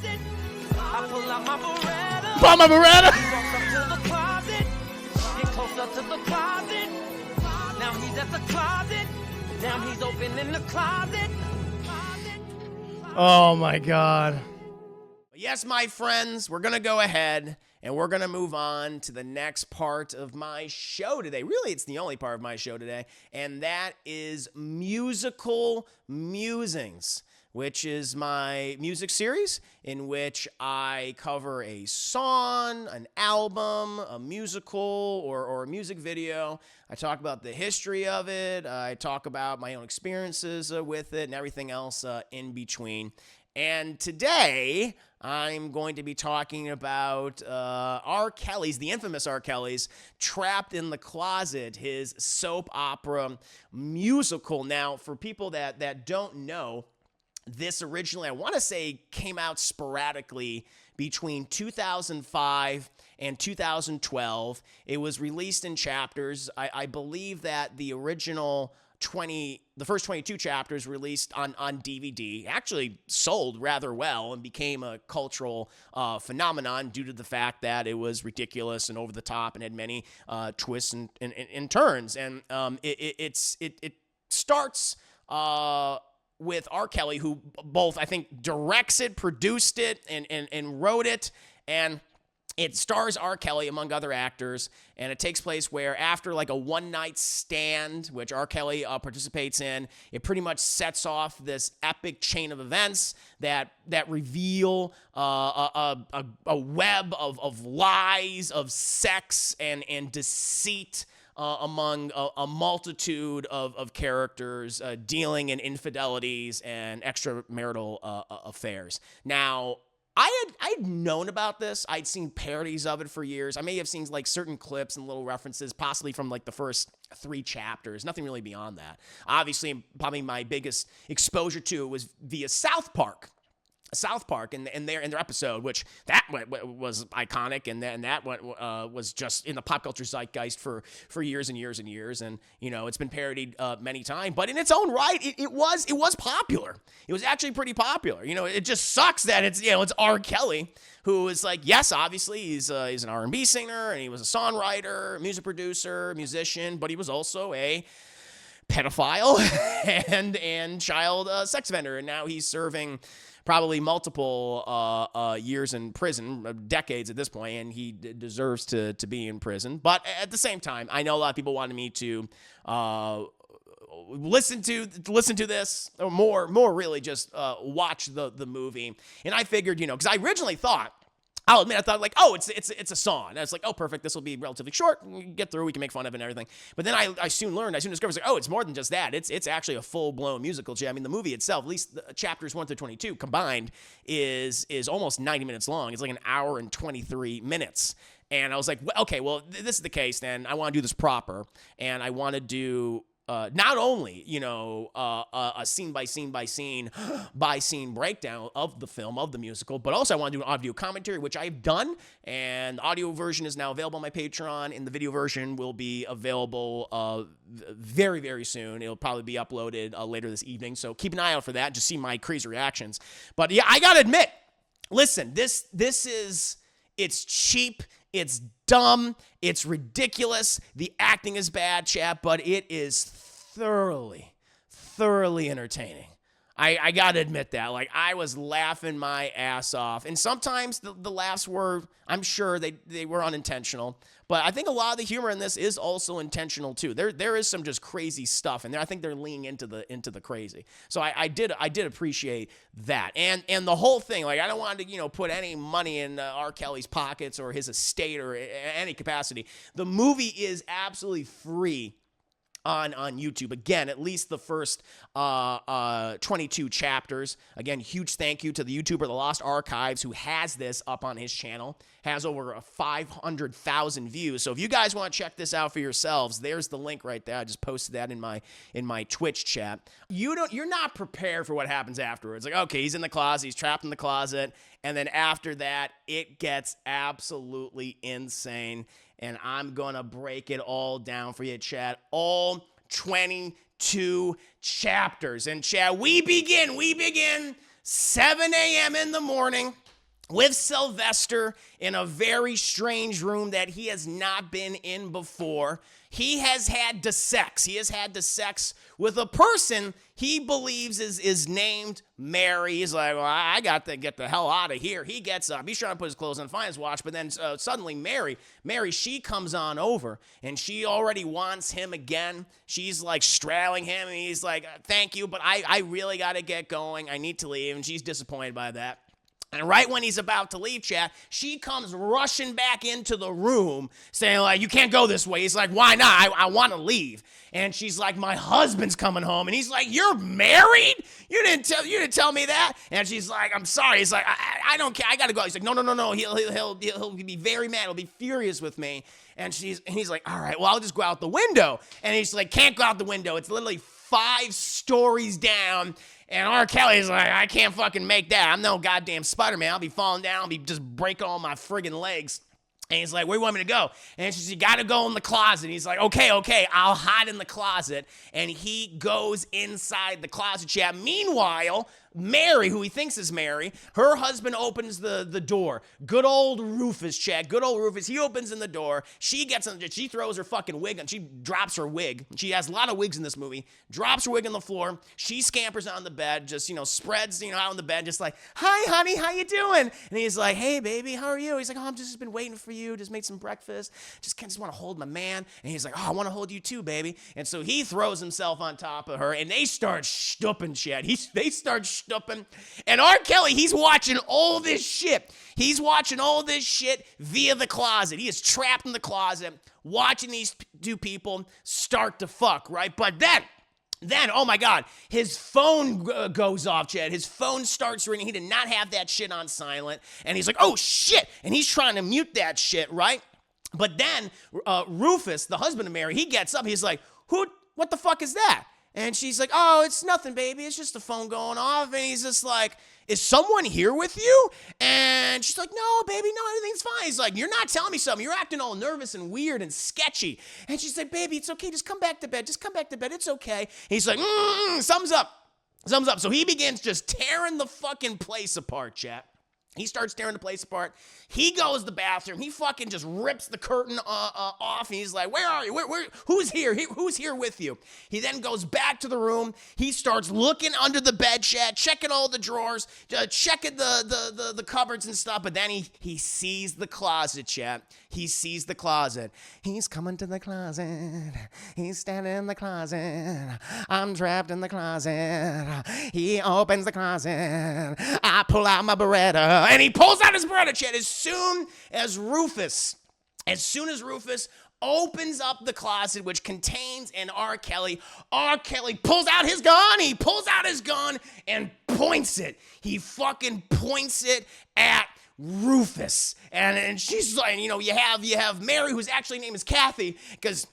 closet. I pull out my Beretta. Pull my Beretta. He walks up to the closet. Get closer to the closet. Now he's at the closet. Now he's opening the closet. Oh my God. Yes, my friends, we're going to go ahead and we're going to move on to the next part of my show today. Really, it's the only part of my show today, and that is Musical Musings, which is my music series in which I cover a song, an album, a musical, or a music video. I talk about the history of it. I talk about my own experiences with it and everything else in between. And today, I'm going to be talking about R. Kelly's, the infamous R. Kelly's, Trapped in the Closet, his soap opera musical. Now, for people that don't know, this originally, I want to say, came out sporadically between 2005 and 2012. It was released in chapters. I believe that the original the first 22 chapters released on DVD actually sold rather well and became a cultural phenomenon due to the fact that it was ridiculous and over the top and had many twists and turns. And it starts with R. Kelly, who both, I think, directs it, produced it, and wrote it. And it stars R. Kelly, among other actors, and it takes place where after like a one-night stand, which R. Kelly participates in, it pretty much sets off this epic chain of events that reveal a web of lies, of sex, and deceit among a multitude of characters dealing in infidelities and extramarital affairs. Now, I'd known about this. I'd seen parodies of it for years. I may have seen like certain clips and little references, possibly from like the first 3 chapters. Nothing really beyond that. Obviously, probably my biggest exposure to it was via South Park and their episode, which that was iconic, and that was just in the pop culture zeitgeist for years and years and years, and it's been parodied many times. But in its own right, it was popular. It was actually pretty popular. It just sucks that it's R. Kelly, who is like, yes, obviously he's an R&B singer, and he was a songwriter, music producer, musician, but he was also a pedophile and child sex offender, and now he's serving probably multiple years in prison, decades at this point, and he deserves to be in prison. But at the same time, I know a lot of people wanted me to listen to this, or more really just watch the movie. And I figured, because I originally thought, I'll admit, I thought like, oh, it's a song. And I was like, oh, perfect. This will be relatively short. We can get through. We can make fun of it and everything. But then I soon discovered, like, oh, it's more than just that. It's actually a full-blown musical. I mean, the movie itself, at least the chapters 1 through 22 combined, is almost 90 minutes long. It's like an hour and 23 minutes. And I was like, okay, well, this is the case, then. I want to do this proper. And I want to do not only, a scene by scene breakdown of the film, of the musical, but also I want to do an audio commentary, which I've done, and the audio version is now available on my Patreon, and the video version will be available very, very soon. It'll probably be uploaded later this evening, so keep an eye out for that, just see my crazy reactions. But yeah, I gotta admit, listen, this is, it's cheap, it's dumb, it's ridiculous, the acting is bad, chat, but it is thoroughly entertaining. I gotta admit that. Like, I was laughing my ass off. And sometimes the laughs were, I'm sure they were unintentional. But I think a lot of the humor in this is also intentional too. There is some just crazy stuff in there. I think they're leaning into the crazy. So I did appreciate that. And the whole thing, like, I don't want to, put any money in R. Kelly's pockets or his estate or any capacity. The movie is absolutely free on YouTube. Again, at least the first 22 chapters. Again, huge thank you to the YouTuber The Lost Archives, who has this up on his channel. Has over 500,000 views. So if you guys want to check this out for yourselves, there's the link right there. I just posted that in my Twitch chat. You're not prepared for what happens afterwards. Like, okay, he's in the closet, he's trapped in the closet, and then after that, it gets absolutely insane. And I'm going to break it all down for you, chat. All 22 chapters. And chat, we begin 7 a.m. in the morning. with Sylvester in a very strange room that he has not been in before. He has had the sex. He has had the sex with a person he believes is named Mary. He's like, well, I got to get the hell out of here. He gets up. He's trying to put his clothes on, find his watch, but then suddenly Mary, she comes on over, and she already wants him again. She's like straddling him, and he's like, thank you, but I really got to get going. I need to leave, and she's disappointed by that. And right when he's about to leave, chat, she comes rushing back into the room saying, like, you can't go this way. He's like, why not? I want to leave. And she's like, my husband's coming home. And he's like, you're married? You didn't tell me that. And she's like, I'm sorry. He's like, I don't care. I got to go. He's like, no. He'll be very mad. He'll be furious with me. And he's like, all right, well, I'll just go out the window. And he's like, can't go out the window. It's literally 5 stories down. And R. Kelly's like, I can't fucking make that. I'm no goddamn Spider-Man. I'll be falling down. I'll be just breaking all my friggin' legs. And he's like, where do you want me to go? And she's like, you gotta go in the closet. And he's like, okay, I'll hide in the closet. And he goes inside the closet, chat. Meanwhile, Mary, who he thinks is Mary, her husband opens the door. Good old Rufus, chat. Good old Rufus. He opens in the door. She gets in. She throws her fucking wig on. She drops her wig. She has a lot of wigs in this movie. Drops her wig on the floor. She scampers on the bed, just, spreads, out on the bed, just like, hi, honey, how you doing? And he's like, hey, baby, how are you? He's like, oh, I've just been waiting for you. Just made some breakfast. Just want to hold my man. And he's like, oh, I want to hold you too, baby. And so he throws himself on top of her, and they start stupping, chat. They start stupping. And R. Kelly, he's watching all this shit. He's watching all this shit via the closet. He is trapped in the closet, watching these 2 people start to fuck, right? But then, oh my God, his phone goes off, Chad. His phone starts ringing. He did not have that shit on silent. And he's like, oh shit. And he's trying to mute that shit, right? But then Rufus, the husband of Mary, he gets up. He's like, what the fuck is that? And she's like, oh, it's nothing, baby. It's just the phone going off. And he's just like, is someone here with you? And she's like, no, baby, no, everything's fine. He's like, you're not telling me something. You're acting all nervous and weird and sketchy. And she's like, baby, it's okay. Just come back to bed. It's okay. And he's like, thumbs up. So he begins just tearing the fucking place apart, chat. He starts tearing the place apart. He goes to the bathroom. He fucking just rips the curtain off. And he's like, where are you? Who's here? Who's here with you? He then goes back to the room. He starts looking under the bed, chat, checking all the drawers, checking the cupboards and stuff. But then he sees the closet, chat. He sees the closet. He's coming to the closet. He's standing in the closet. I'm trapped in the closet. He opens the closet. I pull out my Beretta. And he pulls out his Beretta, chat. As soon as Rufus opens up the closet, which contains an R. Kelly pulls out his gun. He pulls out his gun and points it. He fucking points it at Rufus. And she's like, you have Mary, whose actually name is Kathy, because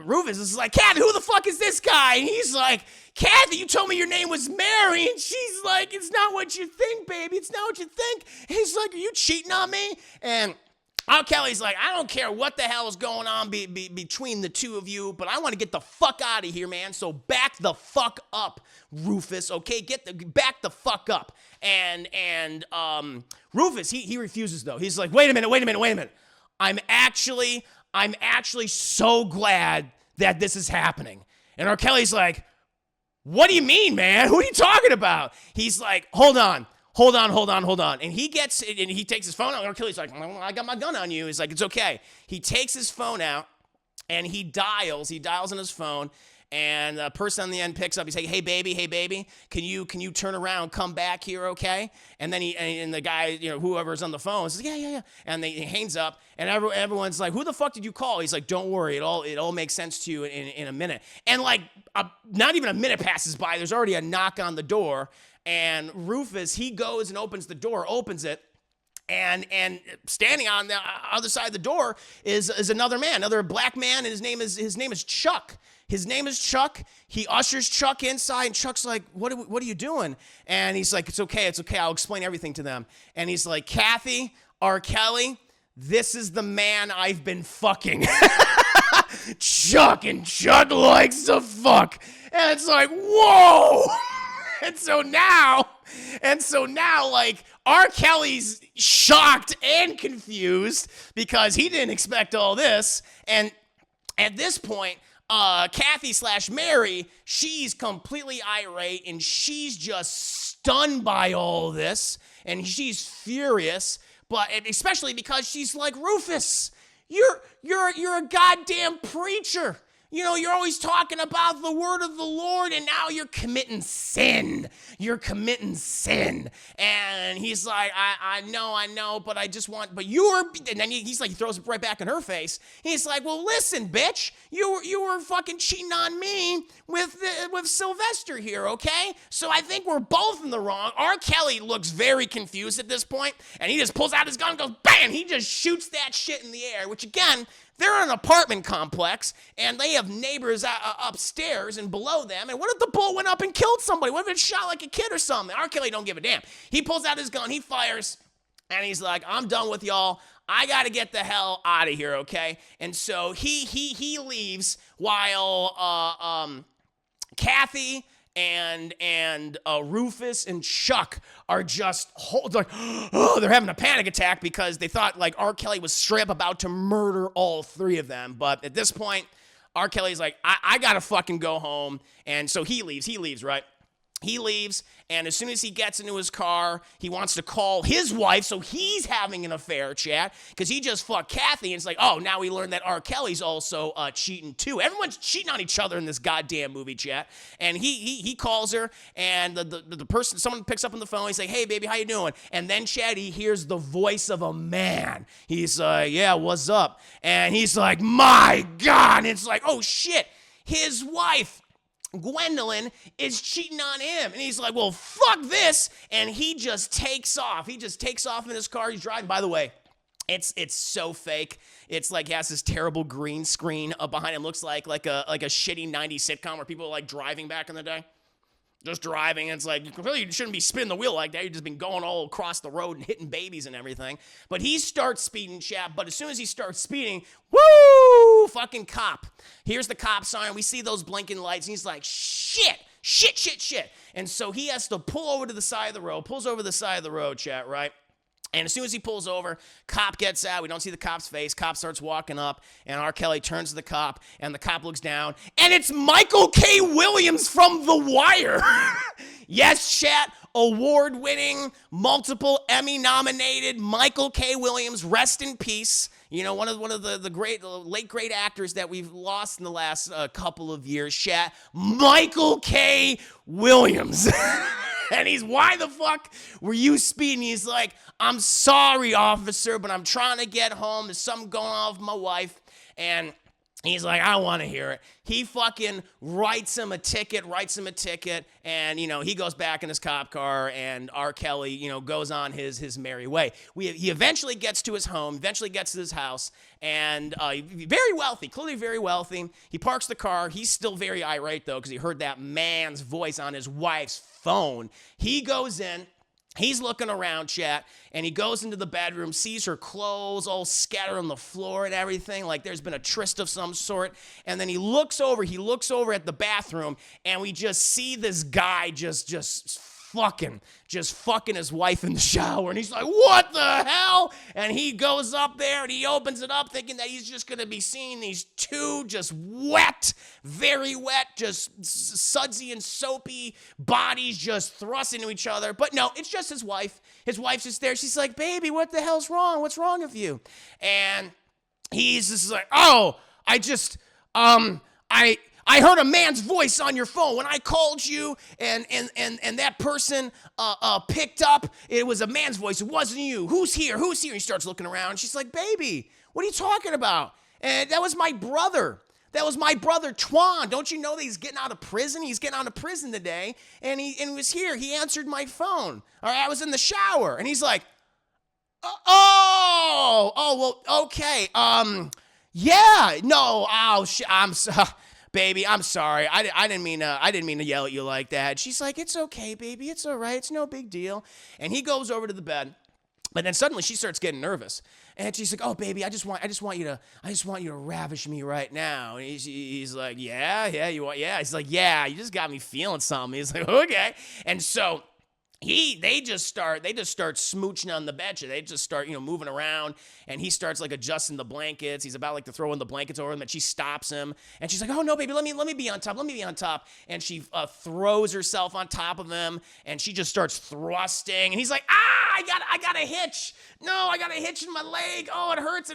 Rufus is like, Kathy, who the fuck is this guy? And he's like, Kathy, you told me your name was Mary. And she's like, it's not what you think, baby. It's not what you think. And he's like, are you cheating on me? And R. Kelly's like, I don't care what the hell is going on between the 2 of you, but I want to get the fuck out of here, man. So back the fuck up, Rufus, okay? Back the fuck up. And Rufus, he refuses, though. He's like, wait a minute. I'm actually so glad that this is happening. And R. Kelly's like, what do you mean, man? Who are you talking about? He's like, hold on. And he takes his phone out. R. Kelly's like, I got my gun on you. He's like, it's okay. He takes his phone out and he dials on his phone. And the person on the end picks up. He's like, hey baby, can you turn around, come back here, okay? And then and the guy, whoever's on the phone says, yeah. And he hangs up, and everyone's like, who the fuck did you call? He's like, don't worry, it all makes sense to you in a minute. And like, not even a minute passes by. There's already a knock on the door, and Rufus, he goes and opens the door, opens it. And standing on the other side of the door is another man, another black man, and his name is Chuck. He ushers Chuck inside, and Chuck's like, what are you doing? And he's like, it's okay, I'll explain everything to them. And he's like, Kathy, R. Kelly, this is the man I've been fucking. Chuck likes to fuck. And it's like, whoa. And so now And so now, like, R. Kelly's shocked and confused because he didn't expect all this. And at this point, Kathy / Mary, she's completely irate and she's just stunned by all this. And she's furious, but especially because she's like, Rufus, you're a goddamn preacher. You know, you're always talking about the word of the Lord, and now you're committing sin. You're committing sin. And he's like, I know, but I just want, but and then he's like, he throws it right back in her face. He's like, well, listen, bitch, you were fucking cheating on me with Sylvester here, okay? So I think we're both in the wrong. R. Kelly looks very confused at this point, and he just pulls out his gun and goes, bam! He just shoots that shit in the air, which again, they're in an apartment complex, and they have neighbors upstairs and below them. And what if the bullet went up and killed somebody? What if it shot like a kid or something? R. Kelly don't give a damn. He pulls out his gun, he fires, and he's like, I'm done with y'all. I got to get the hell out of here, okay? And so he leaves while Kathy and Rufus and Chuck are just like, oh, they're having a panic attack because they thought like R. Kelly was straight up about to murder all three of them. But at this point, R. Kelly's like, I gotta fucking go home. And so he leaves, right? He leaves, and as soon as he gets into his car, he wants to call his wife, so he's having an affair, chat, because he just fucked Kathy, and it's like, oh, now we learned that R. Kelly's also cheating, too. Everyone's cheating on each other in this goddamn movie, chat, and he calls her, and the person, someone picks up on the phone, he's like, hey, baby, how you doing? And then, chat, he hears the voice of a man. He's like, yeah, what's up? And he's like, my God, and it's like, oh, shit, his wife, Gwendolyn, is cheating on him. And he's like, well, fuck this. And he just takes off. He just takes off in his car. He's driving. By the way, it's so fake. It's like he has this terrible green screen behind him. Looks like a shitty 90s sitcom where people are like driving back in the day. Just driving, and it's like, you shouldn't be spinning the wheel like that. You've just been going all across the road and hitting babies and everything. But he starts speeding, chat. But as soon as he starts speeding, woo, fucking cop. Here's the cop sign. We see those blinking lights, and he's like, shit. And so he has to pull over to the side of the road, pulls over the side of the road, chat, right? And as soon as he pulls over, cop gets out. We don't see the cop's face. Cop starts walking up, and R. Kelly turns to the cop, and the cop looks down, and it's Michael K. Williams from The Wire. Yes, chat, award-winning, multiple Emmy-nominated Michael K. Williams, rest in peace. You know, one of the late great actors that we've lost in the last couple of years, chat. Michael K. Williams. And he's, why the fuck were you speeding? He's like, I'm sorry, officer, but I'm trying to get home. There's something going on with my wife. And he's like, I don't want to hear it. He fucking writes him a ticket, and, you know, he goes back in his cop car, and R. Kelly, you know, goes on his merry way. He eventually gets to his home, eventually gets to his house, and very wealthy, clearly very wealthy. He parks the car. He's still very irate, though, because he heard that man's voice on his wife's phone. He goes in. He's looking around, chat, and he goes into the bedroom, sees her clothes all scattered on the floor and everything, like there's been a tryst of some sort, and then he looks over at the bathroom, and we just see this guy just fucking his wife in the shower, and he's like, what the hell? And he goes up there, and he opens it up thinking that he's just gonna be seeing these two just wet, very wet, just sudsy and soapy bodies just thrust into each other. But no, it's just his wife. His wife's just there. She's like, baby, what the hell's wrong? What's wrong with you? And he's just like, oh, I heard a man's voice on your phone when I called you, and that person picked up. It was a man's voice. It wasn't you. Who's here? He starts looking around. She's like, baby, what are you talking about? And that was my brother. Twan. Don't you know that he's getting out of prison? He's getting out of prison today, and he was here. He answered my phone. All right, I was in the shower, and he's like, well, okay. Yeah, no, baby, I'm sorry. I didn't mean to yell at you like that. She's like, it's okay, baby. It's all right. It's no big deal. And he goes over to the bed, but then suddenly she starts getting nervous. And she's like, oh, baby, I just want you to ravish me right now. And he's like, yeah, you want, yeah. He's like, yeah, you just got me feeling something. He's like, okay. And so they just start smooching on the bed. They just start, moving around, and he starts like adjusting the blankets. He's about like to throw in the blankets over him, and she stops him, and she's like, "Oh no, baby, let me be on top. Let me be on top." And she throws herself on top of him, and she just starts thrusting, and he's like, "Ah, I got a hitch. No, I got a hitch in my leg. Oh, it hurts.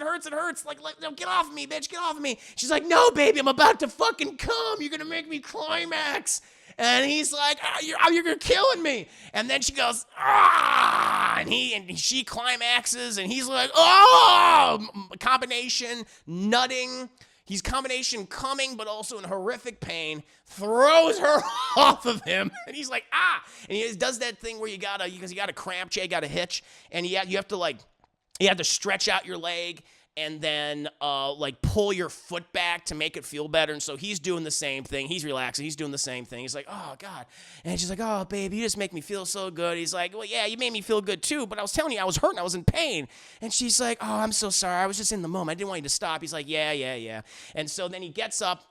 Like, no, get off of me, bitch. Get off of me." She's like, "No, baby, I'm about to fucking come. You're gonna make me climax." And he's like, you're killing me. And then she goes, "Ah!" And she climaxes, and he's like, "Oh!" Combination nutting. He's combination coming, but also in horrific pain. Throws her off of him, and he's like, "Ah!" And he does that thing where you got a cramp, you got a hitch, and you have to stretch out your leg, and then pull your foot back to make it feel better. And so he's doing the same thing. He's relaxing. He's doing the same thing. He's like, "Oh, God." And she's like, "Oh, baby, you just make me feel so good." He's like, "Well, yeah, you made me feel good too, but I was telling you I was hurting. I was in pain." And she's like, "Oh, I'm so sorry. I was just in the moment. I didn't want you to stop." He's like, Yeah. And so then he gets up,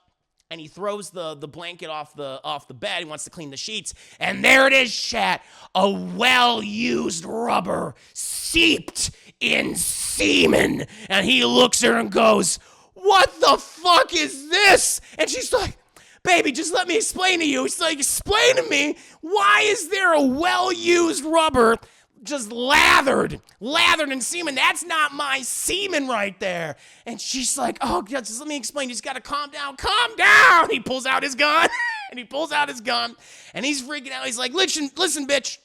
and he throws the blanket off the bed. He wants to clean the sheets. And there it is, chat. A well-used rubber seeped in semen. And he looks at her and goes, "What the fuck is this?" And she's like, "Baby, just let me explain to you." He's like, "Explain to me, why is there a well-used rubber just lathered in semen? That's not my semen right there." And she's like, "Oh, God, just let me explain. You just got to calm down. Calm down." He pulls out his gun, and he's freaking out. He's like, listen, bitch.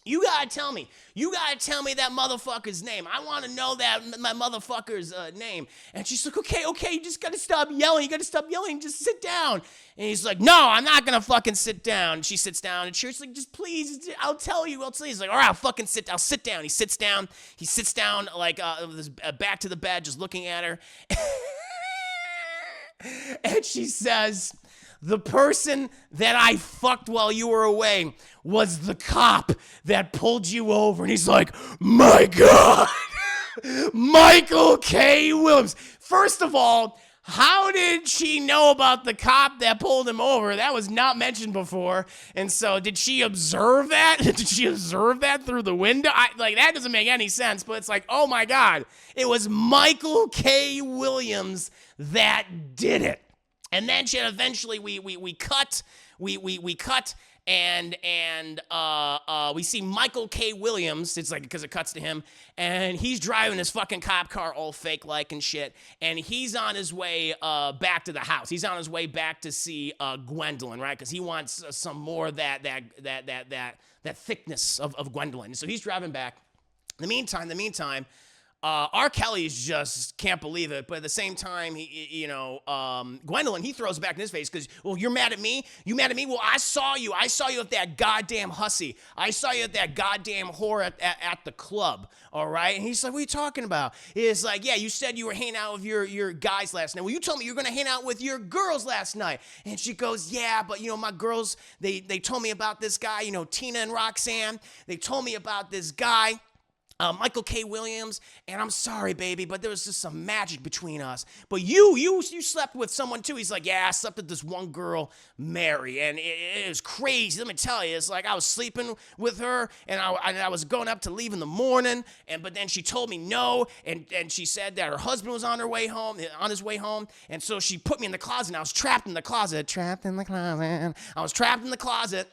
You gotta tell me that motherfucker's name. I want to know my motherfucker's name." And she's like, okay, you just gotta stop yelling. Just sit down. And he's like, "No, I'm not gonna fucking sit down." And she sits down, and she's like, "Just please, I'll tell you. He's like, "All right, I'll fucking I'll sit down." He sits down, like with his back to the bed, just looking at her. And she says, "The person that I fucked while you were away was the cop that pulled you over." And he's like, "My God." Michael K. Williams. First of all, how did she know about the cop that pulled him over? That was not mentioned before. And so did she observe that? Did she observe that through the window? That doesn't make any sense, but it's like, oh my God, it was Michael K. Williams that did it. And then eventually we cut, and we see Michael K. Williams. It's like, because it cuts to him, and he's driving his fucking cop car all fake like and shit, and he's on his way back to the house. He's on his way back to see Gwendolyn, right? Because he wants some more of that thickness of Gwendolyn. So he's driving back. In the meantime. R. Kelly just can't believe it, but at the same time, Gwendolyn, he throws back in his face because, "Well, you're mad at me? You mad at me? Well, I saw you with that goddamn hussy. I saw you with that goddamn whore at the club, all right?" And he's like, "What are you talking about?" He's like, "Yeah, you said you were hanging out with your guys last night. Well, you told me you were going to hang out with your girls last night." And she goes, "Yeah, but, my girls, they told me about this guy, Tina and Roxanne. They told me about this guy, Michael K. Williams, and I'm sorry, baby, but there was just some magic between us. But you slept with someone too." He's like, "Yeah, I slept with this one girl, Mary, and it was crazy. Let me tell you, it's like I was sleeping with her, and I was going up to leave in the morning, but then she told me no, and she said that her husband was on his way home, and so she put me in the closet, and I was trapped in the closet. I was trapped in the closet."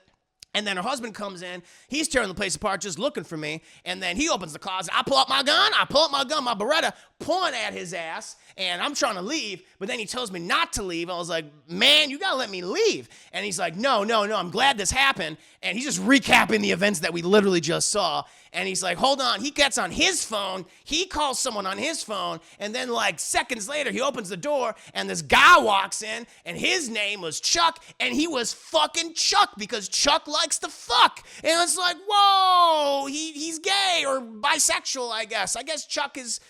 And then her husband comes in. He's tearing the place apart, just looking for me. And then he opens the closet. I pull out my gun, my Beretta, pulling at his ass. And I'm trying to leave. But then he tells me not to leave. I was like, "Man, you got to let me leave." And he's like, No, I'm glad this happened. And he's just recapping the events that we literally just saw. And he's like, "Hold on." He gets on his phone. He calls someone on his phone. And then like seconds later, he opens the door. And this guy walks in. And his name was Chuck. And he was fucking Chuck because Chuck likes to fuck. And it's like, whoa, he's gay or bisexual, I guess. I guess Chuck is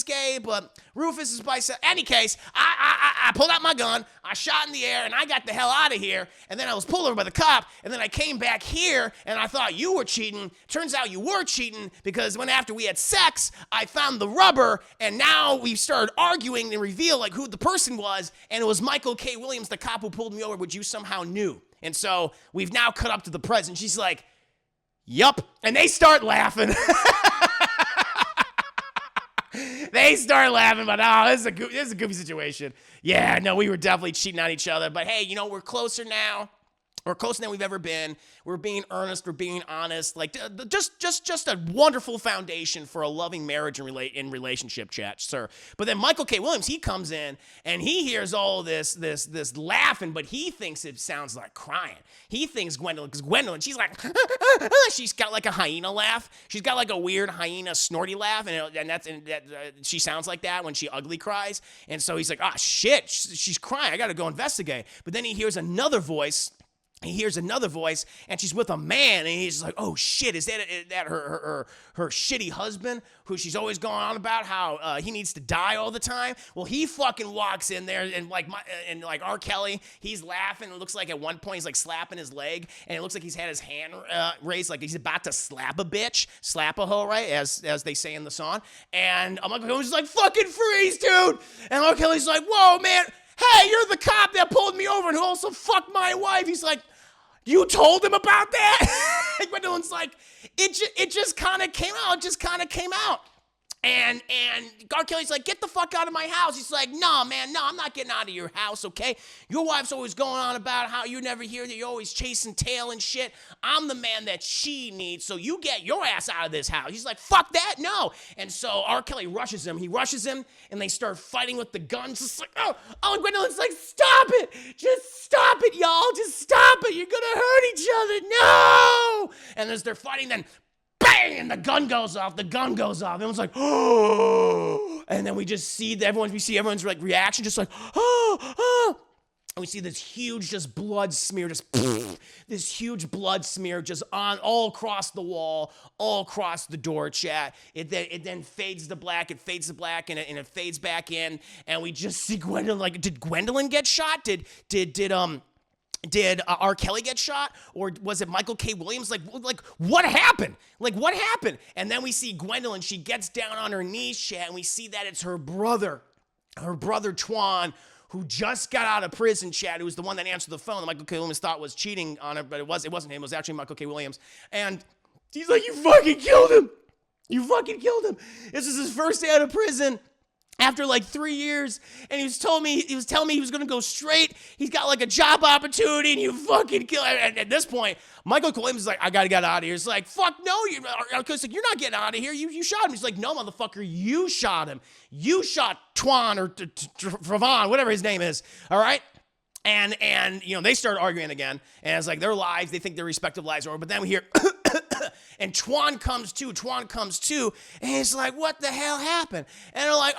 gay, but Rufus is bisexual. Any case, I pulled out my gun. I shot in the air. And I got the hell out of here. And then I was pulled over by the cop. And then I came back here. And I thought you were cheating. Turns out you were cheating because after we had sex, I found the rubber, and now we started arguing and reveal like who the person was, and it was Michael K. Williams, the cop who pulled me over, which you somehow knew. And so we've now cut up to the present. She's like, yup. And they start laughing. They start laughing, but this is a goofy situation. Yeah, no, we were definitely cheating on each other. But hey, you know, we're closer now. We're closer than we've ever been. We're being earnest. We're being honest. Like just a wonderful foundation for a loving marriage and relationship, chat, sir. But then Michael K. Williams, he comes in and he hears all this laughing, but he thinks it sounds like crying. He thinks because Gwendolyn, she's like, she's got like a hyena laugh. She's got like a weird hyena snorty laugh, and she sounds like that when she ugly cries. And so he's like, ah, shit, she's crying. I got to go investigate. But then he hears another voice. And she's with a man, and he's like, oh shit, is that her shitty husband who she's always going on about how he needs to die all the time? Well, he fucking walks in there, and like R. Kelly, he's laughing. It looks like at one point he's like slapping his leg, and it looks like he's had his hand raised like he's about to slap a bitch, slap a hoe, right, as they say in the song. And Michael Kelly's like, fucking freeze, dude. And R. Kelly's like, whoa, man. Hey, you're the cop that pulled me over and who also fucked my wife. He's like, you told him about that? Gwendolyn's like, it just kind of came out. It just kind of came out. And R. Kelly's like, get the fuck out of my house. He's like, no, man, no, I'm not getting out of your house, okay? Your wife's always going on about how you never hear that you're always chasing tail and shit. I'm the man that she needs, so you get your ass out of this house. He's like, fuck that, no. And so R. Kelly rushes him. He rushes him, and they start fighting with the guns. It's like, oh, and Gwendolyn's like, stop it. Just stop it, y'all. Just stop it. You're going to hurt each other. No. And as they're fighting, then bang, and the gun goes off. Everyone's like, oh. And then we just see everyone's like reaction, just like, oh. And we see this huge just blood smear, this huge blood smear just on all across the wall, all across the door, chat. It then fades to black, and it fades back in, and we just see Gwendolyn. Like, did Gwendolyn get shot? Did R. Kelly get shot, or was it Michael K. Williams? Like what happened? And then we see Gwendolyn. She gets down on her knees, chat, and we see that it's her brother Twan, who just got out of prison, chat, who was the one that answered the phone that Michael K. Williams thought was cheating on her, but it wasn't him. It was actually Michael K. Williams. And he's like, you fucking killed him. This is his first day out of prison after like 3 years, and he was telling me he was gonna go straight. He's got like a job opportunity, and you fucking kill him. And at this point, Michael Williams is like, I gotta get out of here. He's like, fuck no, you're not getting out of here. You shot him. He's like, no, motherfucker, you shot him. You shot Twan or Travon, whatever his name is. All right. And you know, they start arguing again, and it's like their lives, they think their respective lives are over. But then we hear and Twan comes to, and he's like, what the hell happened? And they're like,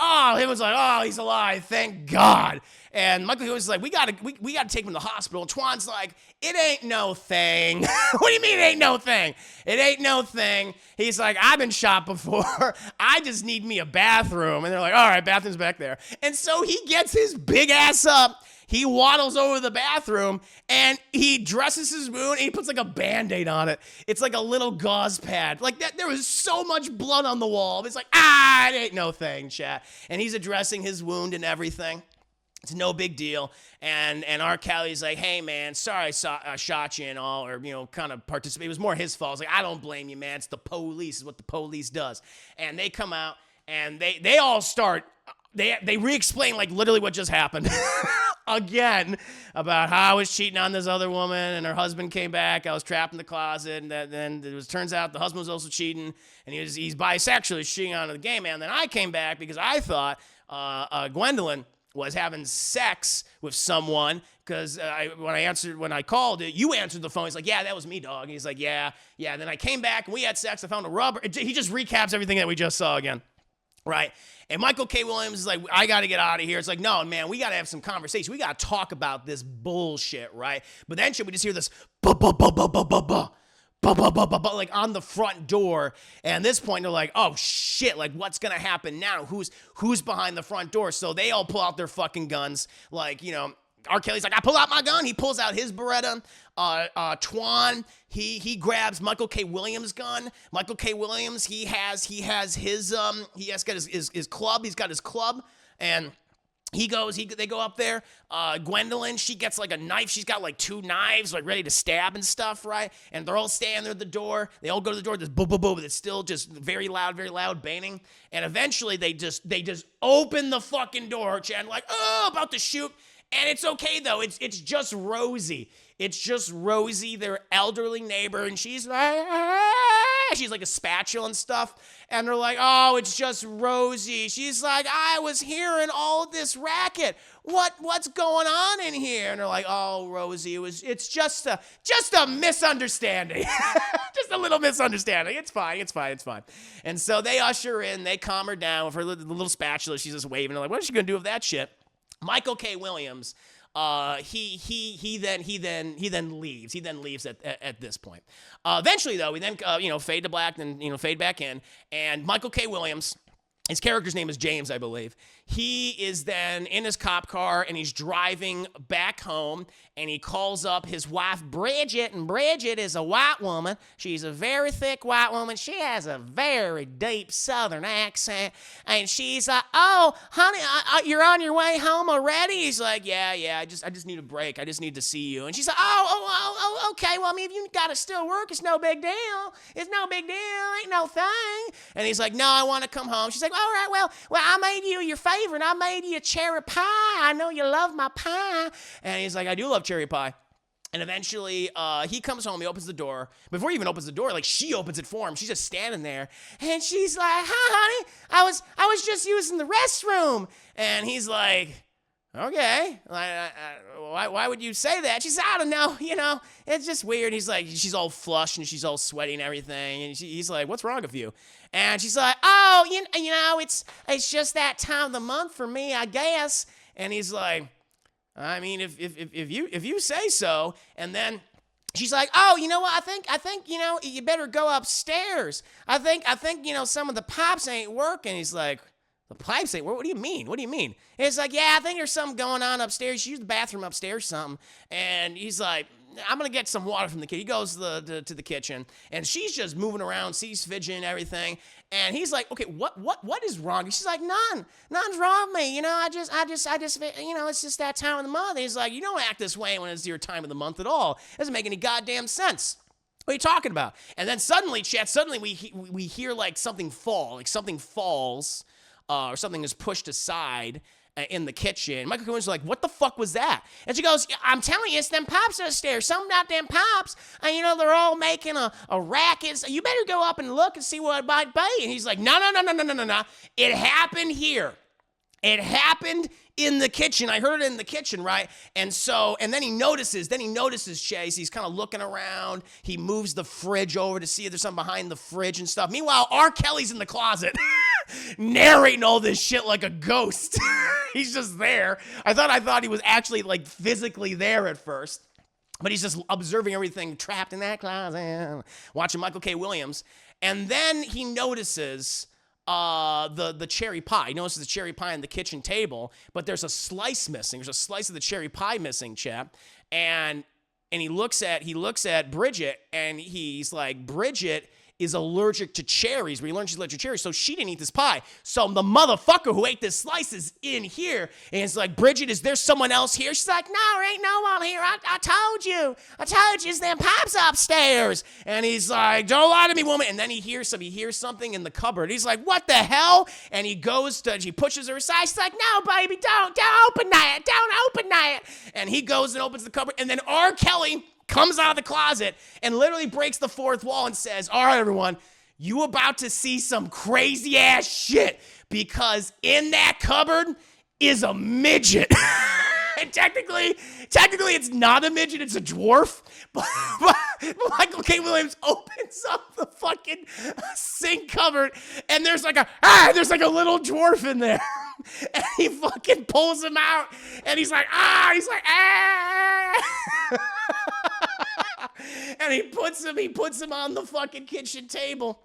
he's alive, thank God. And Michael Williams is like, we gotta take him to the hospital. And Twan's like, it ain't no thing. What do you mean it ain't no thing? It ain't no thing. He's like, I've been shot before. I just need me a bathroom. And they're like, all right, bathroom's back there. And so he gets his big ass up. He waddles over to the bathroom, and he dresses his wound, and he puts like a Band-Aid on it. It's like a little gauze pad. Like that, there was so much blood on the wall. It's like, it ain't no thing, chat. And he's addressing his wound and everything. It's no big deal. And R. Kelly's like, hey, man, sorry I shot you and all, or, you know, kind of participate. It was more his fault. It's like, I don't blame you, man. It's the police. It's what the police does. And they come out, and they all start, they re-explain like literally what just happened. Again, about how I was cheating on this other woman, and her husband came back. I was trapped in the closet, and then turns out the husband was also cheating, and he's bisexual, he's cheating on the gay man. Then I came back because I thought Gwendolyn was having sex with someone, because when I called it, you answered the phone. He's like, yeah, that was me, dog. And he's like, yeah. Then I came back, and we had sex. I found a rubber. He just recaps everything that we just saw again, right? And Michael K. Williams is like, I got to get out of here. It's like, no, man, we got to have some conversation. We got to talk about this bullshit, right? But then we just hear this like on the front door. And at this point, they're like, oh, shit, like, what's going to happen now? Who's behind the front door? So they all pull out their fucking guns. Like, you know, R. Kelly's like, I pull out my gun. He pulls out his Beretta. Twan, he grabs Michael K. Williams' gun. Michael K. Williams, he has his club. He's got his club, and They go up there. Gwendolyn, she gets like a knife. She's got like 2 knives, like ready to stab and stuff, right? And they're all standing there at the door. They all go to the door. There's boom, boom, boom, but it's still just very loud banging. And eventually they just open the fucking door, Chad, like, oh, about to shoot. And it's okay though. It's just Rosie. It's just Rosie, their elderly neighbor, and she's like, she's like a spatula and stuff. And they're like, oh, it's just Rosie. She's like, I was hearing all this racket. What's going on in here? And they're like, oh, Rosie, it's just a misunderstanding. Just a little misunderstanding. It's fine. And so they usher in, they calm her down with her little spatula. She's just waving. They're like, what is she gonna do with that shit? Michael K. Williams, he then leaves. He then leaves at this point. Eventually, though, we then fade to black, then fade back in, and Michael K. Williams, his character's name is James, I believe. He is then in his cop car, and he's driving back home, and he calls up his wife, Bridget, and Bridget is a white woman. She's a very thick white woman. She has a very deep Southern accent, and she's like, oh, honey, you're on your way home already? He's like, yeah, I just need a break. I just need to see you. And she's like, oh, okay, well, I mean, if you gotta still work, it's no big deal. It's no big deal, ain't no thing. And he's like, no, I want to come home. She's like, all right, well, I made you your favorite. I made you a cherry pie. I know you love my pie. And he's like, I do love cherry pie. And eventually, he comes home. He opens the door. Before he even opens the door, like, she opens it for him. She's just standing there. And she's like, hi, honey. I was just using the restroom. And he's like, okay. Why would you say that? She said, I don't know. It's just weird. He's like, she's all flushed and she's all sweaty and everything. And he's like, what's wrong with you? And she's like, oh, it's just that time of the month for me, I guess. And he's like, I mean, if you say so. And then she's like, oh, you know what? I think you better go upstairs. I think some of the pipes ain't working. He's like, the pipes ain't working? What do you mean? And it's like, yeah, I think there's something going on upstairs. She used the bathroom upstairs or something. And he's like, I'm going to get some water from the kitchen. He goes to the kitchen, and she's just moving around, she's fidgeting and everything. And he's like, okay, what is wrong? She's like, none's wrong with me. I just, it's just that time of the month. And he's like, you don't act this way when it's your time of the month at all. It doesn't make any goddamn sense. What are you talking about? And then suddenly, Chet, we hear like something fall, like something falls, or something is pushed aside in the kitchen. Michael Cohen's like, what the fuck was that? And she goes, I'm telling you, it's them pops upstairs. Some goddamn pops, and they're all making a racket. So you better go up and look and see what it might be. And he's like, no. It happened here. It happened in the kitchen. I heard it in the kitchen, right? And then he notices, Chase. He's kind of looking around. He moves the fridge over to see if there's something behind the fridge and stuff. Meanwhile, R. Kelly's in the closet narrating all this shit like a ghost. He's just there. I thought he was actually like physically there at first. But he's just observing everything trapped in that closet, watching Michael K. Williams. And then he notices the cherry pie. He notices the cherry pie on the kitchen table, but there's a slice missing. There's a slice of the cherry pie missing, chap. And he looks at Bridget, and he's like, Bridget is allergic to cherries. We learned she's allergic to cherries, so she didn't eat this pie. So the motherfucker who ate this slice is in here, and it's like, Bridget, is there someone else here? She's like, no, there ain't no one here. I told you, it's them pipes upstairs. And he's like, don't lie to me, woman. And then he hears something in the cupboard. He's like, what the hell? And he pushes her aside. She's like, no, baby, don't open that. And he goes and opens the cupboard, and then R. Kelly comes out of the closet and literally breaks the fourth wall and says, all right, everyone, you about to see some crazy ass shit, because in that cupboard is a midget. And technically it's not a midget, it's a dwarf. But Michael K. Williams opens up the fucking sink cupboard, and there's like a little dwarf in there. And he fucking pulls him out, and he's like, and he puts him on the fucking kitchen table.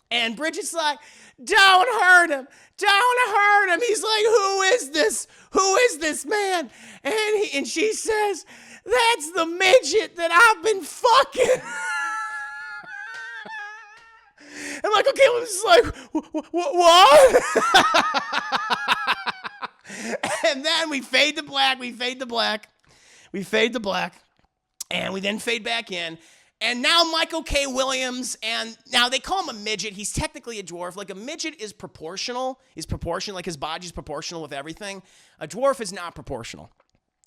And Bridget's like, don't hurt him. He's like, who is this man? And she says, that's the midget that I've been fucking. And Michael K. was like, what? And then we fade to black, and we then fade back in. And now Michael K. Williams, and now they call him a midget. He's technically a dwarf. Like, a midget is proportional. Like, his body's proportional with everything. A dwarf is not proportional.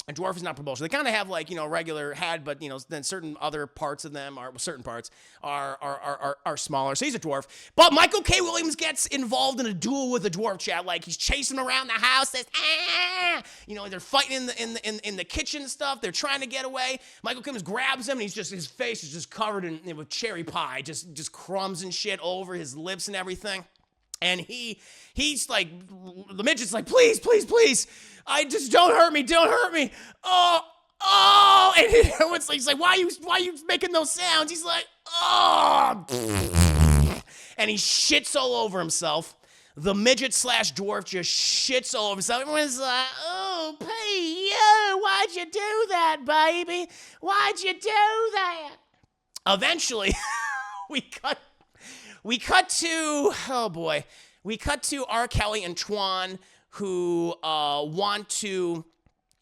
They kind of have, like, regular head, but, then certain other parts of them are smaller. So he's a dwarf. But Michael K. Williams gets involved in a duel with a dwarf, chat. Like, he's chasing him around the house, says, ah! They're fighting in the kitchen and stuff. They're trying to get away. Michael K. Williams grabs him, and his face is just covered with cherry pie, just crumbs and shit over his lips and everything. And he's like, the midget's like, please, I just, don't hurt me. Oh, and he's like, why are you making those sounds? He's like, oh, and he shits all over himself. The midget / dwarf just shits all over himself. Everyone's like, oh, P.O., why'd you do that, baby? Why'd you do that? Eventually, we cut to R. Kelly and Twan, who want to